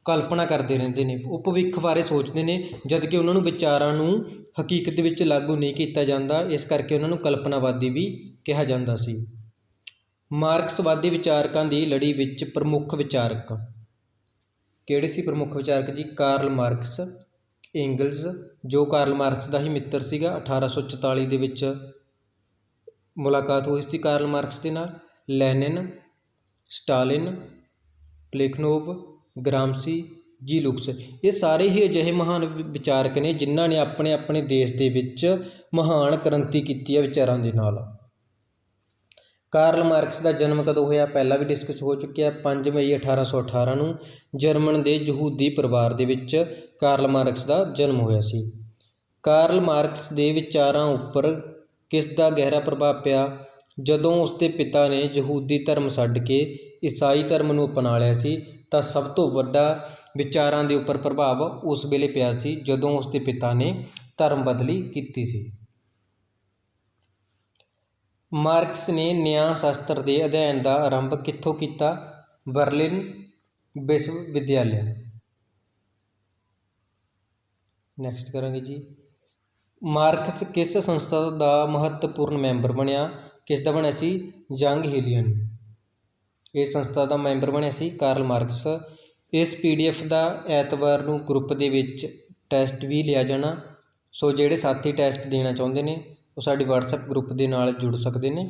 ਕਲਪਨਾ ਕਰਦੇ ਰਹਿੰਦੇ ਨੇ, ਉਹ ਭਵਿੱਖ ਬਾਰੇ ਸੋਚਦੇ ਨੇ, ਜਦ ਕਿ ਉਹਨਾਂ ਨੂੰ ਵਿਚਾਰਾਂ ਨੂੰ ਹਕੀਕਤ ਵਿੱਚ ਲਾਗੂ ਨਹੀਂ ਕੀਤਾ ਜਾਂਦਾ। ਇਸ ਕਰਕੇ ਉਹਨਾਂ ਨੂੰ ਕਲਪਨਾਵਾਦੀ ਵੀ ਕਿਹਾ ਜਾਂਦਾ ਸੀ। ਮਾਰਕਸਵਾਦੀ ਵਿਚਾਰਕਾਂ ਦੀ ਲੜੀ ਵਿੱਚ ਪ੍ਰਮੁੱਖ ਵਿਚਾਰਕ ਕਿਹੜੇ ਸੀ? ਪ੍ਰਮੁੱਖ ਵਿਚਾਰਕ ਜੀ ਕਾਰਲ ਮਾਰਕਸ, ਐਂਗਲਸ, ਜੋ ਕਾਰਲ ਮਾਰਕਸ ਦਾ ਹੀ ਮਿੱਤਰ ਸੀਗਾ। 1844 ਦੇ ਵਿੱਚ ਮੁਲਾਕਾਤ ਹੋਈ ਸੀ ਕਾਰਲ ਮਾਰਕਸ ਦੇ ਨਾਲ। ਲੈਨਿਨ, ਸਟਾਲਿਨ, ਪਲੈਖਨੋਵ, ਗ੍ਰਾਮਸੀ, ਜੀ ਲੁਕਸ, ਇਹ ਸਾਰੇ ਹੀ ਅਜਿਹੇ ਮਹਾਨ ਵਿਚਾਰਕ ਨੇ ਜਿਨ੍ਹਾਂ ਨੇ ਆਪਣੇ ਆਪਣੇ ਦੇਸ਼ ਦੇ ਵਿੱਚ ਮਹਾਨ ਕ੍ਰਾਂਤੀ ਕੀਤੀ ਹੈ ਵਿਚਾਰਾਂ ਦੇ ਨਾਲ। ਕਾਰਲ ਮਾਰਕਸ ਦਾ ਜਨਮ ਕਦੋਂ ਹੋਇਆ? ਪਹਿਲਾਂ ਵੀ ਡਿਸਕਸ ਹੋ ਚੁੱਕਿਆ। 5 ਮਈ 1818 ਨੂੰ ਜਰਮਨ ਦੇ ਯਹੂਦੀ ਪਰਿਵਾਰ ਦੇ ਵਿੱਚ ਕਾਰਲ ਮਾਰਕਸ ਦਾ ਜਨਮ ਹੋਇਆ ਸੀ। ਕਾਰਲ ਮਾਰਕਸ ਦੇ ਵਿਚਾਰਾਂ ਉੱਪਰ ਕਿਸ ਦਾ ਗਹਿਰਾ ਪ੍ਰਭਾਵ ਪਿਆ? ਜਦੋਂ ਉਸ ਦੇ ਪਿਤਾ ਨੇ ਯਹੂਦੀ ਧਰਮ ਛੱਡ ਕੇ ਈਸਾਈ ਧਰਮ ਨੂੰ ਅਪਣਾ ਲਿਆ ਸੀ ਤਾਂ ਸਭ ਤੋਂ ਵੱਡਾ ਵਿਚਾਰਾਂ ਦੇ ਉੱਪਰ ਪ੍ਰਭਾਵ ਉਸ ਵੇਲੇ ਪਿਆ ਸੀ ਜਦੋਂ ਉਸ ਦੇ ਪਿਤਾ ਨੇ ਧਰਮ ਬਦਲੀ ਕੀਤੀ ਸੀ। ਮਾਰਕਸ ਨੇ ਨਿਆਂ ਸ਼ਾਸਤਰ ਦੇ ਅਧਿਐਨ ਦਾ ਆਰੰਭ ਕਿੱਥੋਂ ਕੀਤਾ? ਬਰਲਿਨ ਵਿਸ਼ਵ ਵਿਦਿਆਲਿਆ। ਨੈਕਸਟ ਕਰਾਂਗੇ ਜੀ, ਮਾਰਕਸ ਕਿਸ ਸੰਸਥਾ ਦਾ ਮਹੱਤਵਪੂਰਨ ਮੈਂਬਰ ਬਣਿਆ? ਕਿਸ ਦਾ ਬਣਿਆ ਸੀ? ਯੰਗ ਹੀਲੀਅਨ। ਇਸ ਸੰਸਥਾ ਦਾ ਮੈਂਬਰ ਬਣਿਆ ਸੀ ਕਾਰਲ ਮਾਰਕਸ। ਇਸ PDF ਦਾ ਐਤਵਾਰ ਨੂੰ ਗਰੁੱਪ ਦੇ ਵਿੱਚ ਟੈਸਟ ਵੀ ਲਿਆ ਜਾਣਾ। ਸੋ ਜਿਹੜੇ ਸਾਥੀ ਟੈਸਟ ਦੇਣਾ ਚਾਹੁੰਦੇ ਨੇ ਉਹ ਸਾਡੀ WhatsApp ਗਰੁੱਪ ਦੇ ਨਾਲ ਜੁੜ ਸਕਦੇ ਨੇ।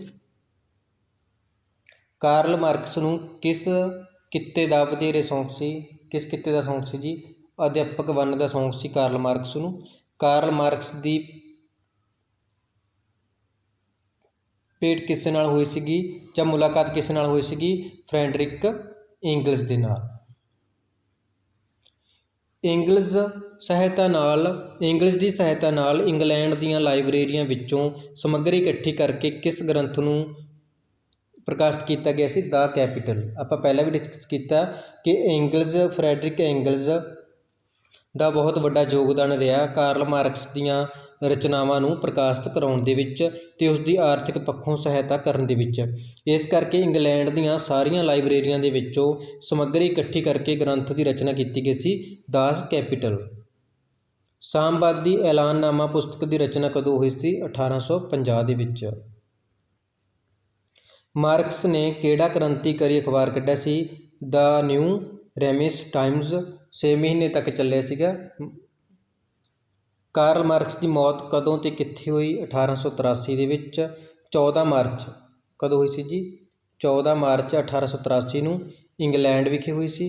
ਕਾਰਲ ਮਾਰਕਸ ਨੂੰ ਕਿਸ ਕਿੱਤੇ ਦਾ ਵਧੇਰੇ ਸ਼ੌਂਕ ਸੀ? ਕਿਸ ਕਿੱਤੇ ਦਾ ਸ਼ੌਂਕ ਸੀ ਜੀ? ਅਧਿਆਪਕ ਬਣਨ ਦਾ ਸ਼ੌਂਕ ਸੀ ਕਾਰਲ ਮਾਰਕਸ ਨੂੰ। ਕਾਰਲ ਮਾਰਕਸ ਦੀ ਭੇਟ ਕਿਸ ਨਾਲ ਹੋਈ ਸੀਗੀ ਜਾਂ ਮੁਲਾਕਾਤ ਕਿਸ ਨਾਲ ਹੋਈ ਸੀਗੀ? ਫਰੈਡਰਿਕ ਇੰਗਲਜ਼ ਦੇ ਨਾਲ। ਇੰਗਲਜ਼ ਦੀ ਸਹਾਇਤਾ ਨਾਲ ਇੰਗਲੈਂਡ ਦੀਆਂ ਲਾਇਬ੍ਰੇਰੀਆਂ ਵਿੱਚੋਂ ਸਮੱਗਰੀ ਇਕੱਠੀ ਕਰਕੇ ਕਿਸ ਗ੍ਰੰਥ ਨੂੰ ਪ੍ਰਕਾਸ਼ਿਤ ਕੀਤਾ ਗਿਆ ਸੀ? ਦਾ ਕੈਪੀਟਲ। ਆਪਾਂ ਪਹਿਲਾਂ ਵੀ ਡਿਸਕਸ ਕੀਤਾ ਕਿ ਫਰੈਡਰਿਕ ਇੰਗਲਜ਼ ਦਾ ਬਹੁਤ ਵੱਡਾ ਯੋਗਦਾਨ ਰਿਹਾ ਕਾਰਲ ਮਾਰਕਸ ਦੀਆਂ ਰਚਨਾਵਾਂ ਨੂੰ ਪ੍ਰਕਾਸ਼ਿਤ ਕਰਾਉਣ ਦੇ ਵਿੱਚ ਅਤੇ ਉਸ ਦੀ ਆਰਥਿਕ ਪੱਖੋਂ ਸਹਾਇਤਾ ਕਰਨ ਦੇ ਵਿੱਚ। ਇਸ ਕਰਕੇ ਇੰਗਲੈਂਡ ਦੀਆਂ ਸਾਰੀਆਂ ਲਾਇਬ੍ਰੇਰੀਆਂ ਦੇ ਵਿੱਚੋਂ ਸਮੱਗਰੀ ਇਕੱਠੀ ਕਰਕੇ ਗ੍ਰੰਥ ਦੀ ਰਚਨਾ ਕੀਤੀ ਗਈ ਸੀ, ਦਾ ਕੈਪੀਟਲ। ਸਾਮਵਾਦੀ ਐਲਾਨਨਾਮਾ ਪੁਸਤਕ ਦੀ ਰਚਨਾ ਕਦੋਂ ਹੋਈ ਸੀ? 1850 ਦੇ ਵਿੱਚ। ਮਾਰਕਸ ਨੇ ਕਿਹੜਾ ਕ੍ਰਾਂਤੀਕਾਰੀ ਅਖਬਾਰ ਕੱਢਿਆ ਸੀ? ਦਾ ਨਿਊ ਰੈਮਿਸ ਟਾਈਮਜ਼। 6 ਮਹੀਨੇ ਤੱਕ ਚੱਲਿਆ ਸੀਗਾ। ਕਾਰਲ ਮਾਰਕਸ ਦੀ ਮੌਤ ਕਦੋਂ ਤੇ ਕਿੱਥੇ ਹੋਈ? 1883 ਦੇ ਵਿੱਚ। 14 ਮਾਰਚ ਕਦੋਂ ਹੋਈ ਸੀ ਜੀ? 14 ਮਾਰਚ 1883 ਨੂੰ ਇੰਗਲੈਂਡ ਵਿਖੇ ਹੋਈ ਸੀ।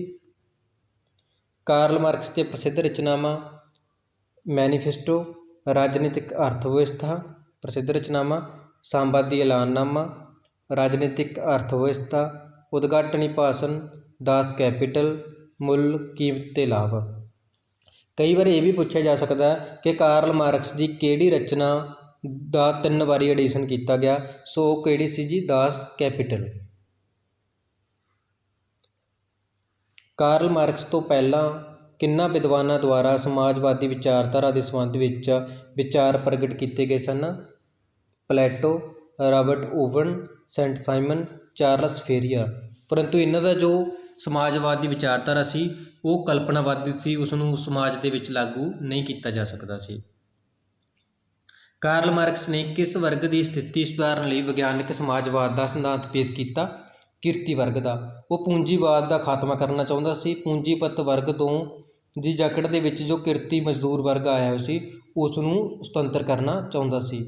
ਕਾਰਲ ਮਾਰਕਸ ਦੇ ਪ੍ਰਸਿੱਧ ਰਚਨਾਵਾਂ ਮੈਨੀਫੈਸਟੋ, ਰਾਜਨੀਤਿਕ ਅਰਥ ਵਿਵਸਥਾ। ਪ੍ਰਸਿੱਧ ਰਚਨਾਵਾਂ ਸਾਮਵਾਦੀ ਐਲਾਨਨਾਮਾ, ਰਾਜਨੀਤਿਕ ਅਰਥ ਵਿਵਸਥਾ, ਉਦਘਾਟਨੀ ਭਾਸ਼ਣ, ਦਾਸ ਕੈਪੀਟਲ, ਮੁੱਲ, ਕੀਮਤ ਤੇ ਲਾਭ। ਕਈ ਵਾਰ ਇਹ ਵੀ ਪੁੱਛਿਆ ਜਾ ਸਕਦਾ ਕਿ ਕਾਰਲ ਮਾਰਕਸ ਦੀ ਕਿਹੜੀ ਰਚਨਾ ਦਾ 3 ਵਾਰੀ ਐਡੀਸ਼ਨ ਕੀਤਾ ਗਿਆ? ਸੋ ਉਹ ਕਿਹੜੀ ਸੀ ਜੀ? ਦਾਸ ਕੈਪੀਟਲ। ਕਾਰਲ ਮਾਰਕਸ ਤੋਂ ਪਹਿਲਾਂ ਕਿੰਨਾਂ ਵਿਦਵਾਨਾਂ ਦੁਆਰਾ ਸਮਾਜਵਾਦੀ ਵਿਚਾਰਧਾਰਾ ਦੇ ਸੰਬੰਧ ਵਿੱਚ ਵਿਚਾਰ ਪ੍ਰਗਟ ਕੀਤੇ ਗਏ ਸਨ? Plato, Robert Owen, Saint Simon, Charles Fourier. ਪਰੰਤੂ ਇਹਨਾਂ ਦਾ ਜੋ ਸਮਾਜਵਾਦ ਦੀ ਵਿਚਾਰਧਾਰਾ ਸੀ ਉਹ ਕਲਪਨਾਵਾਦੀ ਸੀ, ਉਸ ਨੂੰ ਸਮਾਜ ਦੇ ਵਿੱਚ ਲਾਗੂ ਨਹੀਂ ਕੀਤਾ ਜਾ ਸਕਦਾ ਸੀ। ਕਾਰਲ ਮਾਰਕਸ ਨੇ ਕਿਸ ਵਰਗ ਦੀ ਸਥਿਤੀ ਸੁਧਾਰਨ ਲਈ ਵਿਗਿਆਨਕ ਸਮਾਜਵਾਦ ਦਾ ਸਿਧਾਂਤ ਪੇਸ਼ ਕੀਤਾ? ਕਿਰਤੀ ਵਰਗ ਦਾ। ਉਹ ਪੂੰਜੀਵਾਦ ਦਾ ਖਾਤਮਾ ਕਰਨਾ ਚਾਹੁੰਦਾ ਸੀ। ਪੂੰਜੀਪਤ ਵਰਗ ਤੋਂ ਦੀ ਜਕੜ ਦੇ ਵਿੱਚ ਜੋ ਕਿਰਤੀ ਮਜ਼ਦੂਰ ਵਰਗ ਆਇਆ ਹੋਇਆ ਸੀ ਉਸ ਨੂੰ ਸੁਤੰਤਰ ਕਰਨਾ ਚਾਹੁੰਦਾ ਸੀ।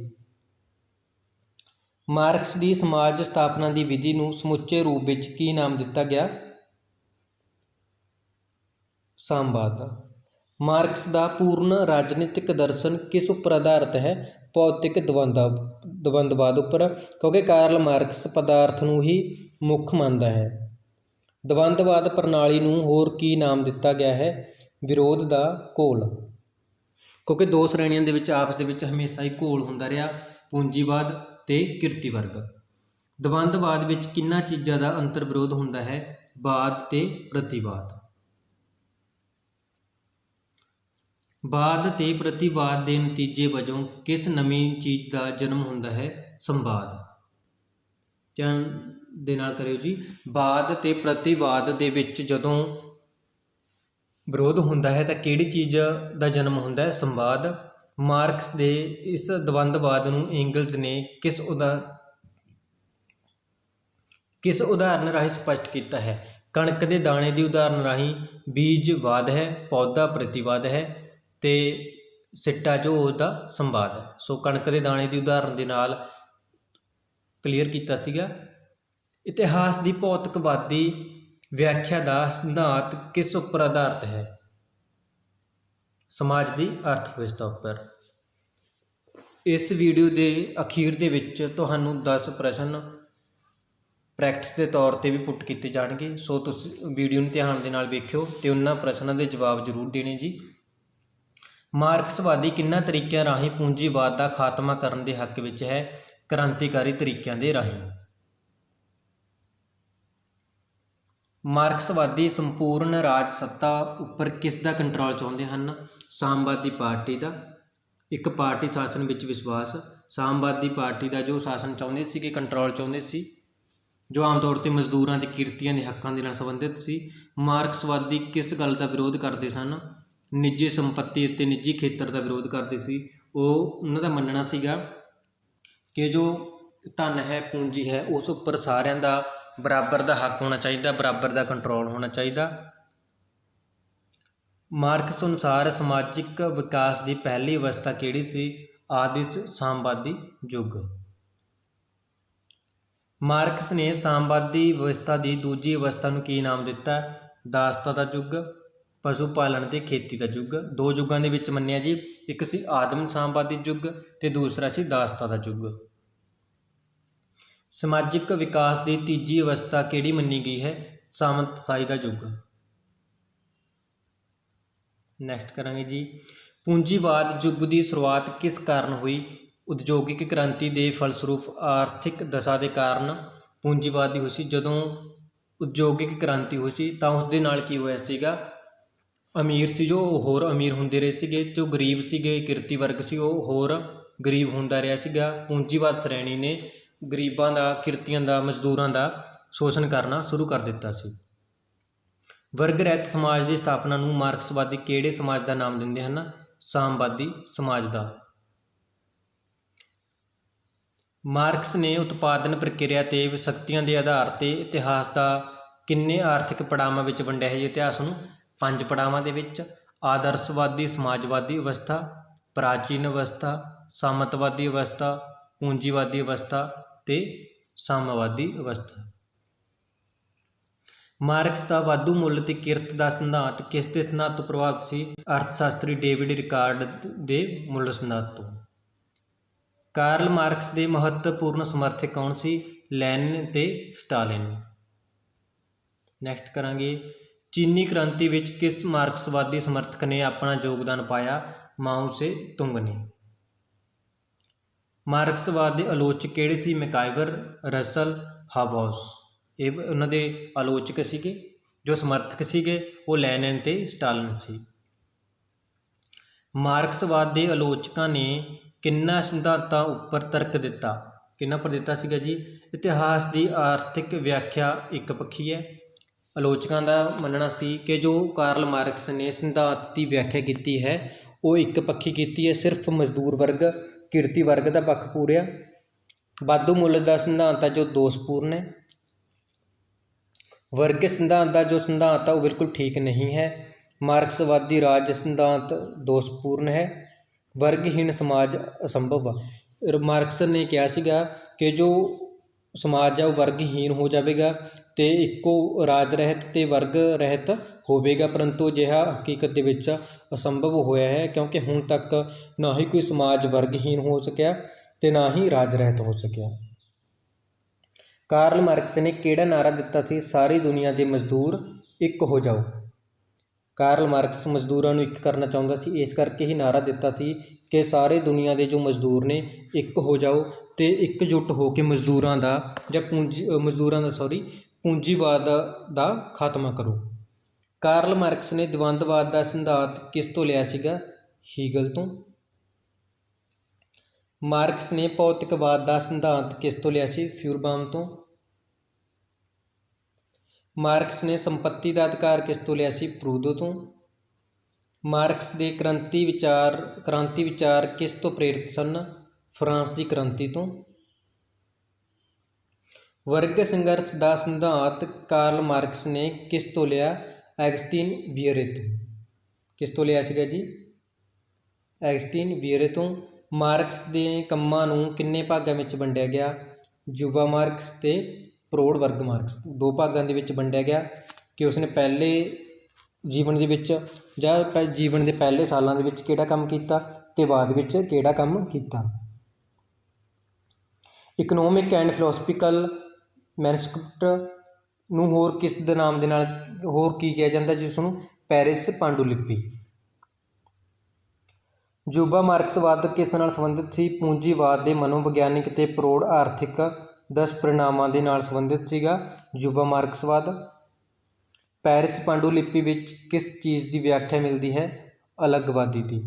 ਮਾਰਕਸ ਦੀ ਸਮਾਜ ਸਥਾਪਨਾ ਦੀ ਵਿਧੀ ਨੂੰ ਸਮੁੱਚੇ ਰੂਪ ਵਿੱਚ ਕੀ ਨਾਮ ਦਿੱਤਾ ਗਿਆ? ਸਾਮਵਾਦ। ਮਾਰਕਸ ਦਾ ਪੂਰਨ ਰਾਜਨੀਤਿਕ ਦਰਸ਼ਨ ਕਿਸ ਉੱਪਰ ਆਧਾਰਿਤ ਹੈ? ਭੌਤਿਕ ਦਵੰਦਵਾਦ ਉੱਪਰ, ਕਿਉਂਕਿ ਕਾਰਲ ਮਾਰਕਸ ਪਦਾਰਥ ਨੂੰ ਹੀ ਮੁੱਖ ਮੰਨਦਾ ਹੈ। ਦਵੰਦਵਾਦ ਪ੍ਰਣਾਲੀ ਨੂੰ ਹੋਰ ਕੀ ਨਾਮ ਦਿੱਤਾ ਗਿਆ ਹੈ? ਵਿਰੋਧ ਦਾ ਘੋਲ, ਕਿਉਂਕਿ ਦੋ ਸ਼੍ਰੇਣੀਆਂ ਦੇ ਵਿੱਚ ਆਪਸ ਦੇ ਵਿੱਚ ਹਮੇਸ਼ਾ ਹੀ ਘੋਲ ਹੁੰਦਾ ਰਿਹਾ, ਪੂੰਜੀਵਾਦ ਤੇ ਕਿਰਤੀ ਵਰਗ। ਦਵੰਦਵਾਦ ਵਿੱਚ ਕਿੰਨਾਂ ਚੀਜ਼ਾਂ ਦਾ ਅੰਤਰ ਵਿਰੋਧ ਹੁੰਦਾ ਹੈ? ਵਾਦ ਤੇ ਪ੍ਰਤੀਵਾਦ। ਵਾਦ ਤੇ ਪ੍ਰਤੀਵਾਦ ਦੇ ਨਤੀਜੇ ਵਜੋਂ ਕਿਸ ਨਵੀਂ ਚੀਜ਼ ਦਾ ਜਨਮ ਹੁੰਦਾ ਹੈ? ਸੰਵਾਦ। ਧਿਆਨ ਦੇ ਨਾਲ ਕਰਿਓ ਜੀ, ਵਾਦ ਤੇ ਪ੍ਰਤੀਵਾਦ ਦੇ ਵਿੱਚ ਜਦੋਂ ਵਿਰੋਧ ਹੁੰਦਾ ਹੈ ਤਾਂ ਕਿਹੜੀ ਚੀਜ਼ ਦਾ ਜਨਮ ਹੁੰਦਾ ਹੈ? ਸੰਵਾਦ। ਮਾਰਕਸ ਦੇ ਇਸ ਦਵੰਦਵਾਦ ਨੂੰ ਇੰਗਲਜ਼ ਨੇ ਕਿਸ ਉਦਾਹਰਨ ਰਾਹੀਂ ਸਪਸ਼ਟ ਕੀਤਾ ਹੈ? ਕਣਕ ਦੇ ਦਾਣੇ ਦੀ ਉਦਾਹਰਨ ਰਾਹੀਂ। ਬੀਜਵਾਦ ਹੈ, ਪੌਦਾ ਪ੍ਰਤੀਵਾਦ ਹੈ ਤੇ ਸਿੱਟਾ ਜੋ ਉਹਦਾ ਸੰਵਾਦ ਹੈ। ਸੋ ਕਣਕ ਦੇ ਦਾਣੇ ਦੀ ਉਦਾਹਰਨ ਦੇ ਨਾਲ ਕਲੀਅਰ ਕੀਤਾ ਸੀਗਾ। ਇਤਿਹਾਸ ਦੀ ਭੌਤਿਕਵਾਦੀ ਵਿਆਖਿਆ ਦਾ ਸਿਧਾਂਤ ਕਿਸ ਉੱਪਰ ਆਧਾਰਿਤ ਹੈ? ਸਮਾਜ ਦੀ ਅਰਥ ਵਿਵਸਥਾ ਉੱਪਰ। ਇਸ ਵੀਡੀਓ ਦੇ ਅਖੀਰ ਦੇ ਵਿੱਚ ਤੁਹਾਨੂੰ 10 ਪ੍ਰਸ਼ਨ ਪ੍ਰੈਕਟਿਸ ਦੇ ਤੌਰ ਤੇ ਵੀ ਪੁੱਟ ਕੀਤੇ ਜਾਣਗੇ। ਸੋ ਤੁਸੀਂ ਵੀਡੀਓ ਨੂੰ ਧਿਆਨ ਦੇ ਨਾਲ ਵੇਖਿਓ ਤੇ ਉਹਨਾਂ ਪ੍ਰਸ਼ਨਾਂ ਦੇ ਜਵਾਬ ਜ਼ਰੂਰ ਦੇਣੇ ਜੀ। ਮਾਰਕਸਵਾਦੀ ਕਿੰਨਾਂ ਤਰੀਕਿਆਂ ਰਾਹੀਂ ਪੂੰਜੀਵਾਦ ਦਾ ਖਾਤਮਾ ਕਰਨ ਦੇ ਹੱਕ ਵਿੱਚ ਹੈ? ਕ੍ਰਾਂਤੀਕਾਰੀ ਤਰੀਕਿਆਂ ਦੇ ਰਾਹੀਂ। ਮਾਰਕਸਵਾਦੀ ਸੰਪੂਰਨ ਰਾਜ ਸੱਤਾ ਉੱਪਰ ਕਿਸ ਦਾ ਕੰਟਰੋਲ ਚਾਹੁੰਦੇ ਹਨ? ਸਾਮਵਾਦੀ ਪਾਰਟੀ ਦਾ। ਇੱਕ ਪਾਰਟੀ ਸ਼ਾਸਨ ਵਿੱਚ ਵਿਸ਼ਵਾਸ। ਸਾਮਵਾਦੀ ਪਾਰਟੀ ਦਾ ਜੋ ਸ਼ਾਸਨ ਚਾਹੁੰਦੇ ਸੀਗੇ, ਕੰਟਰੋਲ ਚਾਹੁੰਦੇ ਸੀ, ਜੋ ਆਮ ਤੌਰ 'ਤੇ ਮਜ਼ਦੂਰਾਂ ਅਤੇ ਕਿਰਤੀਆਂ ਦੇ ਹੱਕਾਂ ਦੇ ਨਾਲ ਸੰਬੰਧਿਤ ਸੀ। ਮਾਰਕਸਵਾਦੀ ਕਿਸ ਗੱਲ ਦਾ ਵਿਰੋਧ ਕਰਦੇ ਸਨ? ਨਿੱਜੀ ਸੰਪੱਤੀ ਅਤੇ ਨਿੱਜੀ ਖੇਤਰ ਦਾ ਵਿਰੋਧ ਕਰਦੇ ਸੀ। ਉਹਨਾਂ ਦਾ ਮੰਨਣਾ ਸੀਗਾ ਕਿ ਜੋ ਧਨ ਹੈ, ਪੂੰਜੀ ਹੈ, ਉਸ ਉੱਪਰ ਸਾਰਿਆਂ ਦਾ ਬਰਾਬਰ ਦਾ ਹੱਕ ਹੋਣਾ ਚਾਹੀਦਾ, ਬਰਾਬਰ ਦਾ ਕੰਟਰੋਲ ਹੋਣਾ ਚਾਹੀਦਾ। ਮਾਰਕਸ ਅਨੁਸਾਰ ਸਮਾਜਿਕ ਵਿਕਾਸ ਦੀ ਪਹਿਲੀ ਅਵਸਥਾ ਕਿਹੜੀ ਸੀ? ਆਦਿ ਸਾਮਵਾਦੀ ਯੁੱਗ। ਮਾਰਕਸ ਨੇ ਸਾਮਵਾਦੀ ਵਿਵਸਥਾ ਦੀ ਦੂਜੀ ਅਵਸਥਾ ਨੂੰ ਕੀ ਨਾਮ ਦਿੱਤਾ? ਦਾਸਤਾ ਦਾ ਯੁੱਗ, ਪਸ਼ੂ ਪਾਲਣ ਅਤੇ ਖੇਤੀ ਦਾ ਯੁੱਗ। ਦੋ ਯੁੱਗਾਂ ਦੇ ਵਿੱਚ ਮੰਨਿਆ ਜੀ, ਇੱਕ ਸੀ ਆਦਮ ਸਾਮਵਾਦੀ ਯੁੱਗ ਅਤੇ ਦੂਸਰਾ ਸੀ ਦਾਸਤਾ ਦਾ ਯੁੱਗ। ਸਮਾਜਿਕ ਵਿਕਾਸ ਦੀ ਤੀਜੀ ਅਵਸਥਾ ਕਿਹੜੀ ਮੰਨੀ ਗਈ ਹੈ? ਸਾਮੰਤਸ਼ਾਹੀ ਦਾ ਯੁੱਗ। ਨੈਕਸਟ ਕਰਾਂਗੇ ਜੀ, ਪੂੰਜੀਵਾਦ ਯੁੱਗ ਦੀ ਸ਼ੁਰੂਆਤ ਕਿਸ ਕਾਰਨ ਹੋਈ? ਉਦਯੋਗਿਕ ਕ੍ਰਾਂਤੀ ਦੇ ਫਲਸਰੂਪ ਆਰਥਿਕ ਦਸ਼ਾ ਦੇ ਕਾਰਨ ਪੂੰਜੀਵਾਦ ਦੀ ਹੋਈ ਸੀ। ਜਦੋਂ ਉਦਯੋਗਿਕ ਕ੍ਰਾਂਤੀ ਹੋਈ ਸੀ ਤਾਂ ਉਸ ਦੇ ਨਾਲ ਕੀ ਹੋਇਆ ਸੀਗਾ? ਅਮੀਰ ਸੀ ਜੋ ਹੋਰ ਅਮੀਰ ਹੁੰਦੇ ਰਹੇ ਸੀਗੇ, ਜੋ ਗਰੀਬ ਸੀਗੇ, ਕਿਰਤੀ ਵਰਗ ਸੀ, ਉਹ ਹੋਰ ਗਰੀਬ ਹੁੰਦਾ ਰਿਹਾ ਸੀਗਾ। ਪੂੰਜੀਵਾਦ ਸ਼੍ਰੇਣੀ ਨੇ ਗਰੀਬਾਂ ਦਾ, ਕਿਰਤੀਆਂ ਦਾ, ਮਜ਼ਦੂਰਾਂ ਦਾ ਸ਼ੋਸ਼ਣ ਕਰਨਾ ਸ਼ੁਰੂ ਕਰ ਦਿੱਤਾ ਸੀ। ਵਰਗ ਰਹਿਤ ਸਮਾਜ ਦੀ ਸਥਾਪਨਾ ਨੂੰ ਮਾਰਕਸਵਾਦੀ ਕਿਹੜੇ ਸਮਾਜ ਦਾ ਨਾਮ ਦਿੰਦੇ ਹਨ? ਸਾਮਵਾਦੀ ਸਮਾਜ ਦਾ। ਮਾਰਕਸ ਨੇ ਉਤਪਾਦਨ ਪ੍ਰਕਿਰਿਆ ਤੇ ਸ਼ਕਤੀਆਂ ਦੇ ਆਧਾਰ 'ਤੇ ਇਤਿਹਾਸ ਦਾ ਕਿੰਨੇ ਆਰਥਿਕ ਪੜਾਵਾਂ ਵਿੱਚ ਵੰਡਿਆ ਹੈ? ਇਤਿਹਾਸ ਨੂੰ 5 ਪੜਾਵਾਂ ਦੇ ਵਿੱਚ। ਆਦਰਸ਼ਵਾਦੀ ਸਮਾਜਵਾਦੀ ਅਵਸਥਾ, ਪ੍ਰਾਚੀਨ ਅਵਸਥਾ, ਸਾਮੰਤਵਾਦੀ ਅਵਸਥਾ, ਪੂੰਜੀਵਾਦੀ ਅਵਸਥਾ ਤੇ ਸਾਮਵਾਦੀ ਅਵਸਥਾ। ਮਾਰਕਸ ਦਾ ਵਾਧੂ ਮੁੱਲ ਤੇ ਕਿਰਤ ਦਾ ਸਿਧਾਂਤ ਕਿਸ ਦੇ ਸਿਧਾਂਤ ਤੋਂ ਪ੍ਰਭਾਵਿਤ ਸੀ? ਅਰਥ ਸ਼ਾਸਤਰੀ ਡੇਵਿਡ ਰਿਕਾਰਡ ਦੇ ਮੁੱਲ ਸਿਧਾਂਤ ਤੋਂ। ਕਾਰਲ ਮਾਰਕਸ ਦੇ ਮਹੱਤਵਪੂਰਨ ਸਮਰਥਕ ਕੌਣ ਸੀ? ਲੈਨਿਨ ਤੇ ਸਟਾਲਿਨ। ਨੈਕਸਟ ਕਰਾਂਗੇ, ਚੀਨੀ ਕ੍ਰਾਂਤੀ ਵਿੱਚ ਕਿਸ ਮਾਰਕਸਵਾਦੀ ਸਮਰਥਕ ਨੇ ਆਪਣਾ ਯੋਗਦਾਨ ਪਾਇਆ? ਮਾਓ ਸੇ ਤੁੰਗ ਨੇ। ਮਾਰਕਸਵਾਦ ਦੇ ਆਲੋਚਕ ਕਿਹੜੇ ਸੀ? McIver, Russell, ਹਾਬਸ। ਇਹ ਉਹਨਾਂ ਦੇ ਆਲੋਚਕ ਸੀਗੇ। ਜੋ ਸਮਰਥਕ ਸੀਗੇ ਉਹ ਲੈਨਿਨ ਤੇ ਸਟਾਲਿਨ ਸੀ। ਮਾਰਕਸਵਾਦ ਦੇ ਆਲੋਚਕਾਂ ਨੇ ਕਿੰਨਾ ਸਿਧਾਂਤਾਂ ਉੱਪਰ ਤਰਕ ਦਿੱਤਾ? ਕਿੰਨਾ ਪਰ ਦਿੱਤਾ ਸੀਗਾ ਜੀ? ਇਤਿਹਾਸ ਦੀ ਆਰਥਿਕ ਵਿਆਖਿਆ ਇੱਕ ਪੱਖੀ ਹੈ। ਆਲੋਚਕਾਂ ਦਾ ਮੰਨਣਾ ਸੀ ਕਿ ਜੋ ਕਾਰਲ ਮਾਰਕਸ ਨੇ ਸਿਧਾਂਤ ਦੀ ਵਿਆਖਿਆ ਕੀਤੀ ਹੈ ਉਹ ਇੱਕ ਪੱਖੀ ਕੀਤੀ ਹੈ, ਸਿਰਫ ਮਜ਼ਦੂਰ ਵਰਗ, ਕਿਰਤੀ ਵਰਗ ਦਾ ਪੱਖ ਪੂਰਿਆ। ਵਾਧੂ ਮੁੱਲ ਦਾ ਸਿਧਾਂਤ ਹੈ ਜੋ ਦੋਸ਼ਪੂਰਨ ਹੈ। ਵਰਗ ਸਿਧਾਂਤ ਦਾ ਜੋ ਸਿਧਾਂਤ ਹੈ ਉਹ ਬਿਲਕੁਲ ਠੀਕ ਨਹੀਂ ਹੈ। ਮਾਰਕਸਵਾਦੀ ਰਾਜ ਸਿਧਾਂਤ ਦੋਸ਼ਪੂਰਨ ਹੈ। ਵਰਗਹੀਣ ਸਮਾਜ ਅਸੰਭਵ ਆ। ਮਾਰਕਸ ਨੇ ਕਿਹਾ ਸੀਗਾ ਕਿ ਜੋ ਸਮਾਜ ਹੈ ਉਹ ਵਰਗਹੀਣ ਹੋ ਜਾਵੇਗਾ ਅਤੇ ਇੱਕੋ ਰਾਜ ਰਹਿਤ ਅਤੇ ਵਰਗ ਰਹਿਤ ਹੋਵੇਗਾ, ਪਰੰਤੂ ਅਜਿਹਾ ਹਕੀਕਤ ਦੇ ਵਿੱਚ ਅਸੰਭਵ ਹੋਇਆ ਹੈ, ਕਿਉਂਕਿ ਹੁਣ ਤੱਕ ਨਾ ਹੀ ਕੋਈ ਸਮਾਜ ਵਰਗਹੀਣ ਹੋ ਸਕਿਆ ਅਤੇ ਨਾ ਹੀ ਰਾਜ ਰਹਿਤ ਹੋ ਸਕਿਆ। ਕਾਰਲ ਮਾਰਕਸ ਨੇ ਕਿਹੜਾ ਨਾਅਰਾ ਦਿੱਤਾ ਸੀ? ਸਾਰੀ ਦੁਨੀਆ ਦੇ ਮਜ਼ਦੂਰ ਇੱਕ ਹੋ ਜਾਓ। ਕਾਰਲ ਮਾਰਕਸ ਮਜ਼ਦੂਰਾਂ ਨੂੰ ਇੱਕ ਕਰਨਾ ਚਾਹੁੰਦਾ ਸੀ, ਇਸ ਕਰਕੇ ਹੀ ਨਾਅਰਾ ਦਿੱਤਾ ਸੀ ਕਿ ਸਾਰੇ ਦੁਨੀਆ ਦੇ ਜੋ ਮਜ਼ਦੂਰ ਨੇ ਇੱਕ ਹੋ ਜਾਓ ਅਤੇ ਇਕਜੁੱਟ ਹੋ ਕੇ ਮਜ਼ਦੂਰਾਂ ਦਾ ਪੂੰਜੀਵਾਦ ਦਾ ਖਾਤਮਾ ਕਰੋ। ਕਾਰਲ ਮਾਰਕਸ ਨੇ ਦਵੰਦਵਾਦ ਦਾ ਸਿਧਾਂਤ ਕਿਸ ਤੋਂ ਲਿਆ ਸੀਗਾ? ਹੀਗਲ ਤੋਂ। ਮਾਰਕਸ ਨੇ ਭੌਤਿਕਵਾਦ ਦਾ ਸਿਧਾਂਤ ਕਿਸ ਤੋਂ ਲਿਆ ਸੀ? ਫਿਊਰਬਾਮ ਤੋਂ। ਮਾਰਕਸ ਨੇ ਸੰਪੱਤੀ ਦਾ ਅਧਿਕਾਰ ਕਿਸ ਤੋਂ ਲਿਆ ਸੀ? ਪ੍ਰੂਦੋ ਤੋਂ। ਮਾਰਕਸ ਦੇ ਕ੍ਰਾਂਤੀ ਵਿਚਾਰ ਕਿਸ ਤੋਂ ਪ੍ਰੇਰਿਤ ਸਨ? ਫਰਾਂਸ ਦੀ ਕ੍ਰਾਂਤੀ ਤੋਂ। ਵਰਗ ਸੰਘਰਸ਼ ਦਾ ਸਿਧਾਂਤ ਕਾਰਲ ਮਾਰਕਸ ਨੇ ਕਿਸ ਤੋਂ ਲਿਆ? ਐਗਸਟੀਨ ਵੀਅਰੇ ਤੋਂ। ਕਿਸ ਤੋਂ ਲਿਆ ਸੀਗਾ ਜੀ? ਐਗਸਟੀਨ ਵੀਅਰੇ ਤੋਂ। ਮਾਰਕਸ ਦੇ ਕੰਮਾਂ ਨੂੰ ਕਿੰਨੇ ਭਾਗਾਂ ਵਿੱਚ ਵੰਡਿਆ ਗਿਆ? ਯੁਵਾ ਮਾਰਕਸ ਅਤੇ ਪ੍ਰੌੜ ਵਰਗ ਮਾਰਕਸ। 2 ਭਾਗਾਂ ਦੇ ਵਿੱਚ ਵੰਡਿਆ ਗਿਆ ਕਿ ਉਸਨੇ ਪਹਿਲੇ ਜੀਵਨ ਦੇ ਵਿੱਚ ਜਾਂ ਜੀਵਨ ਦੇ ਪਹਿਲੇ ਸਾਲਾਂ ਦੇ ਵਿੱਚ ਕਿਹੜਾ ਕੰਮ ਕੀਤਾ ਅਤੇ ਬਾਅਦ ਵਿੱਚ ਕਿਹੜਾ ਕੰਮ ਕੀਤਾ। ਇਕਨੋਮਿਕ ਐਂਡ ਫਿਲੋਸਫੀਕਲ ਮੈਨੂਸਕ੍ਰਿਪਟ ਨੂੰ ਹੋਰ ਕਿਸ ਦੇ ਨਾਮ ਦੇ ਨਾਲ ਹੋਰ ਕੀ ਕਿਹਾ ਜਾਂਦਾ? ਜਿਸ ਨੂੰ ਪੈਰਿਸ ਪਾਂਡੂਲਿਪੀ। ਯੁਵਾ ਮਾਰਕਸਵਾਦ ਕਿਸ ਨਾਲ ਸੰਬੰਧਿਤ ਸੀ? ਪੂੰਜੀਵਾਦ ਦੇ ਮਨੋਵਿਗਿਆਨਿਕ ਅਤੇ ਪ੍ਰੌੜ ਆਰਥਿਕ ਦੁਸ਼ਪਰਿਣਾਮਾਂ ਦੇ ਨਾਲ ਸੰਬੰਧਿਤ ਸੀਗਾ ਯੁਵਾ ਮਾਰਕਸਵਾਦ। ਪੈਰਿਸ ਪਾਂਡੂਲਿਪੀ ਵਿੱਚ ਕਿਸ ਚੀਜ਼ ਦੀ ਵਿਆਖਿਆ ਮਿਲਦੀ ਹੈ? ਅਲੱਗਵਾਦੀ ਦੀ।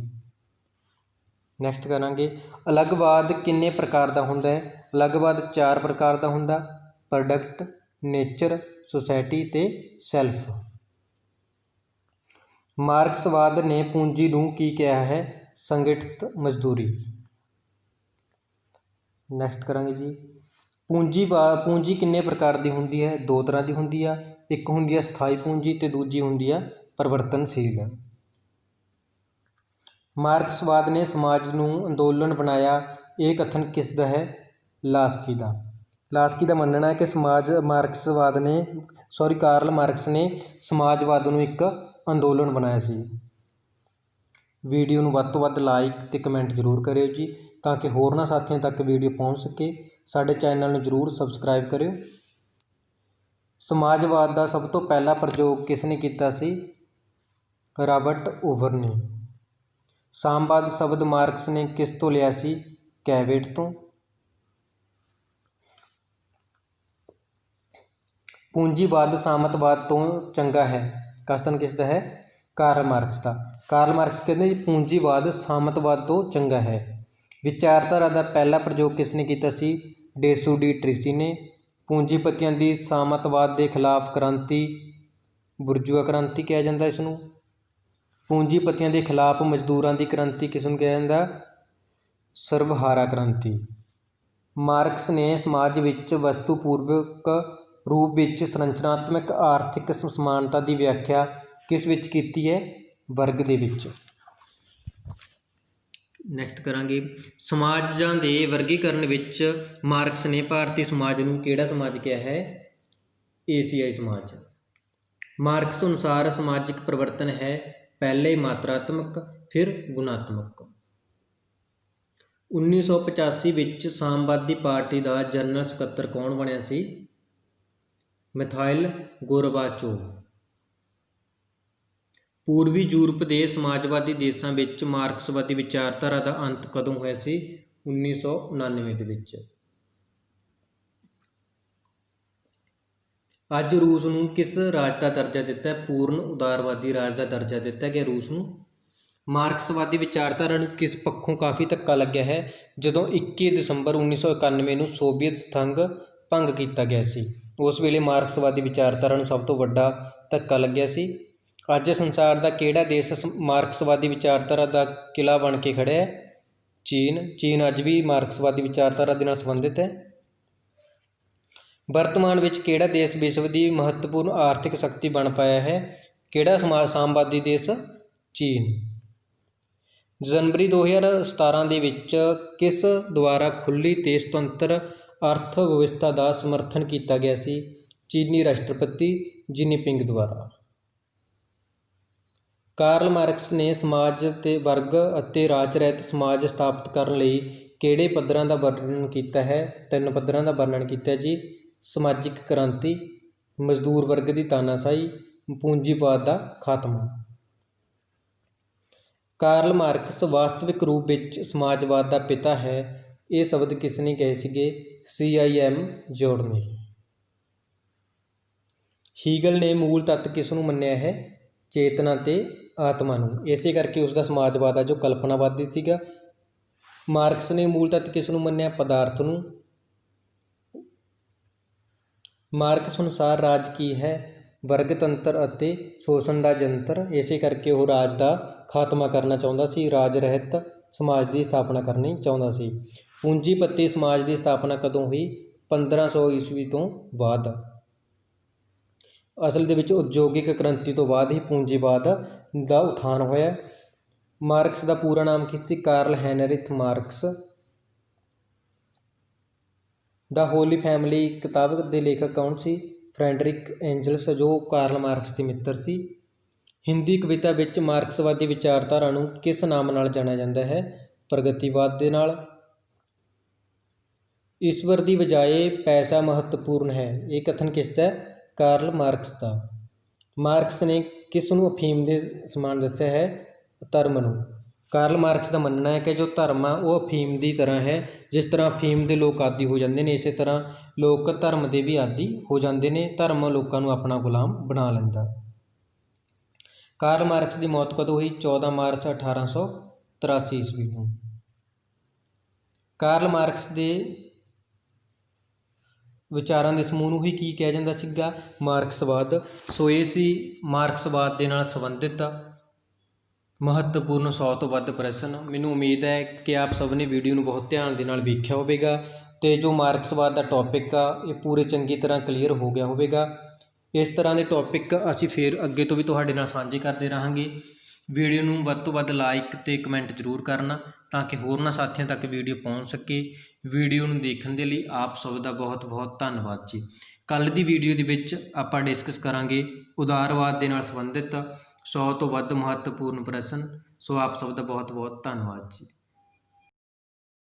ਨੈਕਸਟ ਕਰਾਂਗੇ ਅਲੱਗਵਾਦ ਕਿੰਨੇ ਪ੍ਰਕਾਰ ਦਾ ਹੁੰਦਾ ਹੈ। ਅਲੱਗਵਾਦ 4 ਪ੍ਰਕਾਰ ਦਾ ਹੁੰਦਾ, ਪ੍ਰੋਡਕਟ, ਨੇਚਰ, ਸੁਸਾਇਟੀ ਤੇ ਸੈਲਫ। ਮਾਰਕਸਵਾਦ ਨੇ ਪੂੰਜੀ ਨੂੰ ਕੀ ਕਿਹਾ ਹੈ, ਸੰਗਠਿਤ ਮਜ਼ਦੂਰੀ। ਨੈਕਸਟ ਕਰਾਂਗੇ ਜੀ ਪੂੰਜੀ ਕਿੰਨੇ ਪ੍ਰਕਾਰ ਦੀ ਹੁੰਦੀ ਹੈ, 2 ਤਰ੍ਹਾਂ ਦੀ ਹੁੰਦੀ ਆ, ਇੱਕ ਹੁੰਦੀ ਹੈ ਸਥਾਈ ਪੂੰਜੀ ਤੇ ਦੂਜੀ ਹੁੰਦੀ ਆ ਪਰਿਵਰਤਨਸ਼ੀਲ। ਮਾਰਕਸਵਾਦ ਨੇ ਸਮਾਜ ਨੂੰ ਅੰਦੋਲਨ ਬਣਾਇਆ, ਇਹ ਕਥਨ ਕਿਸ ਦਾ ਹੈ, ਲਾਸਕੀ ਦਾ। ਲਾਸਕੀ ਦਾ ਮੰਨਣਾ ਹੈ ਕਿ ਕਾਰਲ ਮਾਰਕਸ ਨੇ ਸਮਾਜਵਾਦ ਨੂੰ ਇੱਕ ਅੰਦੋਲਨ ਬਣਾਇਆ ਸੀ। ਵੀਡੀਓ ਨੂੰ ਵੱਧ ਤੋਂ ਵੱਧ ਲਾਈਕ ਤੇ ਕਮੈਂਟ ਜ਼ਰੂਰ ਕਰਿਓ ਜੀ, ਤਾਂ ਕਿ ਹੋਰਨਾਂ ਸਾਥੀਆਂ ਤੱਕ ਵੀਡੀਓ ਪਹੁੰਚ ਸਕੇ। ਸਾਡੇ ਚੈਨਲ ਨੂੰ ਜ਼ਰੂਰ ਸਬਸਕ੍ਰਾਈਬ ਕਰਿਓ। ਸਮਾਜਵਾਦ ਦਾ ਸਭ ਤੋਂ ਪਹਿਲਾ ਪ੍ਰਯੋਗ ਕਿਸ ਨੇ ਕੀਤਾ ਸੀ, ਰਾਬਰਟ ਓਵਰ ਨੇ। ਸਾਮਵਾਦ ਸ਼ਬਦ ਮਾਰਕਸ ਨੇ ਕਿਸ ਤੋਂ ਲਿਆ ਸੀ, ਕੈਵੇਟ ਤੋਂ। ਪੂੰਜੀਵਾਦ ਸਾਮਤਵਾਦ ਤੋਂ ਚੰਗਾ ਹੈ, ਕਥਨ ਕਿਸ ਦਾ ਹੈ, ਕਾਰਲ ਮਾਰਕਸ ਦਾ। ਕਾਰਲ ਮਾਰਕਸ ਕਹਿੰਦੇ ਜੀ ਪੂੰਜੀਵਾਦ ਸਾਮਤਵਾਦ ਤੋਂ ਚੰਗਾ ਹੈ। ਵਿਚਾਰਧਾਰਾ ਦਾ ਪਹਿਲਾ ਪ੍ਰਯੋਗ ਕਿਸ ਨੇ ਕੀਤਾ ਸੀ, ਡੇਸੂ ਡੀ ਟ੍ਰਿਸੀ ਨੇ। ਪੂੰਜੀਪਤੀਆਂ ਦੀ ਸਾਮਤਵਾਦ ਦੇ ਖਿਲਾਫ ਕ੍ਰਾਂਤੀ, ਬੁਰਜੂਆ ਕ੍ਰਾਂਤੀ ਕਿਹਾ ਜਾਂਦਾ ਇਸ ਨੂੰ। ਪੂੰਜੀਪਤੀਆਂ ਦੇ ਖਿਲਾਫ ਮਜ਼ਦੂਰਾਂ ਦੀ ਕ੍ਰਾਂਤੀ ਕਿਸ ਨੂੰ ਕਿਹਾ ਜਾਂਦਾ, ਸਰਬਹਾਰਾ ਕ੍ਰਾਂਤੀ। ਮਾਰਕਸ ਨੇ ਸਮਾਜ ਵਿੱਚ ਵਸਤੂਪੂਰਵਕ ਰੂਪ ਵਿੱਚ ਸੰਰਚਨਾਤਮਕ ਆਰਥਿਕ ਸਮਾਨਤਾ ਦੀ ਵਿਆਖਿਆ ਕਿਸ ਵਿੱਚ ਕੀਤੀ ਹੈ, ਵਰਗ ਦੇ ਵਿੱਚ। ਨੈਕਸਟ ਕਰਾਂਗੇ ਸਮਾਜਾਂ ਦੇ ਵਰਗੀਕਰਨ ਵਿੱਚ ਮਾਰਕਸ ਨੇ ਭਾਰਤੀ ਸਮਾਜ ਨੂੰ ਕਿਹੜਾ ਸਮਾਜ ਕਿਹਾ ਹੈ, ਏਸ਼ੀਆਈ ਸਮਾਜ। ਮਾਰਕਸ ਅਨੁਸਾਰ ਸਮਾਜਿਕ ਪਰਿਵਰਤਨ ਹੈ ਪਹਿਲੇ ਮਾਤਰਾਤਮਕ ਫਿਰ ਗੁਣਾਤਮਕ। 1985 ਵਿੱਚ ਸਾਮਵਾਦੀ ਪਾਰਟੀ ਦਾ ਜਨਰਲ ਸਕੱਤਰ ਕੌਣ ਬਣਿਆ ਸੀ, ਮਿਖਾਇਲ ਗੋਰਬਾਚੋਵ। ਪੂਰਬੀ ਯੂਰਪ ਦੇ ਸਮਾਜਵਾਦੀ ਦੇਸ਼ਾਂ ਵਿੱਚ ਮਾਰਕਸਵਾਦੀ ਵਿਚਾਰਧਾਰਾ ਦਾ ਅੰਤ ਕਦੋਂ ਹੋਇਆ ਸੀ, 1999 ਦੇ ਵਿੱਚ। ਅੱਜ ਰੂਸ ਨੂੰ ਕਿਸ ਰਾਜ ਦਾ ਦਰਜਾ ਦਿੱਤਾ, ਪੂਰਨ ਉਦਾਰਵਾਦੀ ਰਾਜ ਦਾ ਦਰਜਾ ਦਿੱਤਾ ਗਿਆ ਰੂਸ ਨੂੰ। ਮਾਰਕਸਵਾਦੀ ਵਿਚਾਰਧਾਰਾ ਨੂੰ ਕਿਸ ਪੱਖੋਂ ਕਾਫੀ ਧੱਕਾ ਲੱਗਿਆ ਹੈ, ਜਦੋਂ 21 ਦਸੰਬਰ 1991 ਨੂੰ ਸੋਵੀਅਤ ਸੰਘ ਭੰਗ ਕੀਤਾ ਗਿਆ ਸੀ। ਉਸ ਵੇਲੇ ਮਾਰਕਸਵਾਦੀ ਵਿਚਾਰਧਾਰਾ ਨੂੰ ਸਭ ਤੋਂ ਵੱਡਾ ਧੱਕਾ ਲੱਗਿਆ ਸੀ। ਅੱਜ ਸੰਸਾਰ ਦਾ ਕਿਹੜਾ ਦੇਸ਼ ਮਾਰਕਸਵਾਦੀ ਵਿਚਾਰਧਾਰਾ ਦਾ ਕਿਲ੍ਹਾ ਬਣ ਕੇ ਖੜ੍ਹਿਆ ਹੈ, ਚੀਨ ਅੱਜ ਵੀ ਮਾਰਕਸਵਾਦੀ ਵਿਚਾਰਧਾਰਾ ਦੇ ਨਾਲ ਸੰਬੰਧਿਤ ਹੈ। ਵਰਤਮਾਨ ਵਿੱਚ ਕਿਹੜਾ ਦੇਸ਼ ਵਿਸ਼ਵ ਦੀ ਮਹੱਤਵਪੂਰਨ ਆਰਥਿਕ ਸ਼ਕਤੀ ਬਣ ਪਾਇਆ ਹੈ, ਕਿਹੜਾ ਸਾਮਵਾਦੀ ਦੇਸ਼, ਚੀਨ। ਜਨਵਰੀ 2017 ਦੇ ਵਿੱਚ ਕਿਸ ਦੁਆਰਾ ਖੁੱਲ੍ਹੀ ਤੇ ਸੁਤੰਤਰ ਅਰਥ ਵਿਵਸਥਾ ਦਾ ਸਮਰਥਨ ਕੀਤਾ ਗਿਆ ਸੀ, ਚੀਨੀ ਰਾਸ਼ਟਰਪਤੀ ਜਿਨਪਿੰਗ ਦੁਆਰਾ। ਕਾਰਲ ਮਾਰਕਸ ਨੇ ਸਮਾਜ ਤੇ ਵਰਗ ਅਤੇ ਰਾਜ ਰਹਿਤ ਸਮਾਜ ਸਥਾਪਿਤ ਕਰਨ ਲਈ ਕਿਹੜੇ ਪੱਧਰਾਂ ਦਾ ਵਰਣਨ ਕੀਤਾ ਹੈ, 3 ਪੱਧਰਾਂ ਦਾ ਵਰਣਨ ਕੀਤਾ ਜੀ, ਸਮਾਜਿਕ ਕ੍ਰਾਂਤੀ, ਮਜ਼ਦੂਰ ਵਰਗ ਦੀ ਤਾਨਾਸ਼ਾਹੀ, ਪੂੰਜੀਵਾਦ ਦਾ ਖਾਤਮਾ। ਕਾਰਲ ਮਾਰਕਸ ਵਾਸਤਵਿਕ ਰੂਪ ਵਿੱਚ ਸਮਾਜਵਾਦ ਦਾ ਪਿਤਾ ਹੈ, ਇਹ ਸ਼ਬਦ ਕਿਸ ਨੇ ਕਹੇ ਸੀਗੇ, CIM ਜੋੜ ਨੇ। ਹੀਗਲ ਨੇ ਮੂਲ ਤੱਤ ਕਿਸ ਨੂੰ ਮੰਨਿਆ ਹੈ, ਚੇਤਨਾ ਤੇ ਆਤਮਾ ਨੂੰ, ਇਸੇ ਕਰਕੇ ਉਸ ਦਾ ਸਮਾਜਵਾਦ ਆ ਜੋ ਕਲਪਨਾਵਾਦੀ ਸੀਗਾ। ਮਾਰਕਸ ਨੇ ਮੂਲ ਤੱਤ ਕਿਸ ਨੂੰ ਮੰਨਿਆ, ਪਦਾਰਥ ਨੂੰ। ਮਾਰਕਸ ਅਨੁਸਾਰ ਰਾਜ ਕੀ ਹੈ, ਵਰਗਤੰਤਰ ਅਤੇ ਸ਼ੋਸ਼ਣ ਦਾ ਯੰਤਰ, ਇਸੇ ਕਰਕੇ ਉਹ ਰਾਜ ਦਾ ਖਾਤਮਾ ਕਰਨਾ ਚਾਹੁੰਦਾ ਸੀ, ਰਾਜ ਰਹਿਤ ਸਮਾਜ ਦੀ ਸਥਾਪਨਾ ਕਰਨੀ ਚਾਹੁੰਦਾ ਸੀ। ਪੂੰਜੀਪਤੀ ਸਮਾਜ ਦੀ ਸਥਾਪਨਾ ਕਦੋਂ ਹੋਈ, 1500 ਈਸਵੀ ਤੋਂ ਬਾਅਦ। ਅਸਲ ਦੇ ਵਿੱਚ ਉਦਯੋਗਿਕ ਕ੍ਰਾਂਤੀ ਤੋਂ ਬਾਅਦ ਹੀ ਪੂੰਜੀਵਾਦ ਦਾ ਉਥਾਨ ਹੋਇਆ। ਮਾਰਕਸ ਦਾ ਪੂਰਾ ਨਾਮ ਕੀ ਸੀ, ਕਾਰਲ ਹੈਨਰਿਚ ਮਾਰਕਸ। ਦਾ ਹੋਲੀ ਫੈਮਿਲੀ ਕਿਤਾਬ ਦੇ ਲੇਖਕ ਕੌਣ ਸੀ, ਫਰੈਡਰਿਕ ਐਂਜਲਸ, ਜੋ ਕਾਰਲ ਮਾਰਕਸ ਦੇ ਮਿੱਤਰ ਸੀ। ਹਿੰਦੀ ਕਵਿਤਾ ਵਿੱਚ ਮਾਰਕਸਵਾਦੀ ਵਿਚਾਰਧਾਰਾ ਨੂੰ ਕਿਸ ਨਾਮ ਨਾਲ ਜਾਣਿਆ ਜਾਂਦਾ ਹੈ, ਪ੍ਰਗਤੀਵਾਦ ਦੇ ਨਾਲ। ਈਸ਼ਵਰ ਦੀ ਬਜਾਏ ਪੈਸਾ ਮਹੱਤਵਪੂਰਨ ਹੈ, ਇਹ ਕਥਨ ਕਿਸ ਦਾ, ਕਾਰਲ ਮਾਰਕਸ ਦਾ। ਮਾਰਕਸ ਨੇ ਕਿਸ ਨੂੰ ਅਫੀਮ ਦੇ ਸਮਾਨ ਦੱਸਿਆ ਹੈ, ਧਰਮ ਨੂੰ। ਕਾਰਲ ਮਾਰਕਸ ਦਾ ਮੰਨਣਾ ਹੈ ਕਿ ਜੋ ਧਰਮ ਆ ਉਹ ਅਫੀਮ ਦੀ ਤਰ੍ਹਾਂ ਹੈ, ਜਿਸ ਤਰ੍ਹਾਂ ਅਫੀਮ ਦੇ ਲੋਕ ਆਦੀ ਹੋ ਜਾਂਦੇ ਨੇ, ਇਸੇ ਤਰ੍ਹਾਂ ਲੋਕ ਧਰਮ ਦੇ ਵੀ ਆਦੀ ਹੋ ਜਾਂਦੇ ਨੇ। ਧਰਮ ਲੋਕਾਂ ਨੂੰ ਆਪਣਾ ਗੁਲਾਮ ਬਣਾ ਲੈਂਦਾ। ਕਾਰਲ ਮਾਰਕਸ ਦੀ ਮੌਤ ਕਦੋਂ ਹੋਈ, 14 ਮਾਰਚ 1883 ਈਸਵੀ ਨੂੰ। ਕਾਰਲ ਮਾਰਕਸ ਦੇ ਵਿਚਾਰਾਂ ਦੇ ਸਮੂਹ ਨੂੰ ਹੀ ਕੀ ਕਿਹਾ ਜਾਂਦਾ ਸੀਗਾ? ਮਾਰਕਸਵਾਦ। ਸੋ ਇਹ ਸੀ ਮਾਰਕਸਵਾਦ ਦੇ ਨਾਲ ਸੰਬੰਧਿਤ ਮਹੱਤਵਪੂਰਨ 100 ਤੋਂ ਵੱਧ ਪ੍ਰਸ਼ਨ। ਮੈਨੂੰ ਉਮੀਦ ਹੈ ਕਿ ਆਪ ਸਭ ਨੇ ਵੀਡੀਓ ਨੂੰ ਬਹੁਤ ਧਿਆਨ ਦੇ ਨਾਲ ਵੇਖਿਆ ਹੋਵੇਗਾ ਅਤੇ ਜੋ ਮਾਰਕਸਵਾਦ ਦਾ ਟੌਪਿਕ ਆ ਇਹ ਪੂਰੇ ਚੰਗੀ ਤਰ੍ਹਾਂ ਕਲੀਅਰ ਹੋ ਗਿਆ ਹੋਵੇਗਾ। ਇਸ ਤਰ੍ਹਾਂ ਦੇ ਟੌਪਿਕ ਅਸੀਂ ਫਿਰ ਅੱਗੇ ਤੋਂ ਵੀ ਤੁਹਾਡੇ ਨਾਲ ਸਾਂਝੇ ਕਰਦੇ ਰਹਾਂਗੇ। ਵੀਡੀਓ ਨੂੰ ਵੱਧ ਤੋਂ ਵੱਧ ਲਾਈਕ ਅਤੇ ਕਮੈਂਟ ਜ਼ਰੂਰ ਕਰਨਾ ਤਾਂ ਕਿ ਹੋਰਨਾਂ ਸਾਥੀਆਂ ਤੱਕ ਵੀਡੀਓ ਪਹੁੰਚ ਸਕੇ। ਵੀਡੀਓ ਨੂੰ ਦੇਖਣ ਦੇ ਲਈ ਆਪ ਸਭ ਦਾ ਬਹੁਤ ਬਹੁਤ ਧੰਨਵਾਦ ਜੀ। ਕੱਲ੍ਹ ਦੀ ਵੀਡੀਓ ਦੇ ਵਿੱਚ ਆਪਾਂ ਡਿਸਕਸ ਕਰਾਂਗੇ ਉਦਾਰਵਾਦ ਦੇ ਨਾਲ ਸੰਬੰਧਿਤ 100 ਤੋਂ ਵੱਧ ਮਹੱਤਵਪੂਰਨ ਪ੍ਰਸ਼ਨ। ਸੋ ਆਪ ਸਭ ਦਾ ਬਹੁਤ ਬਹੁਤ ਧੰਨਵਾਦ ਜੀ।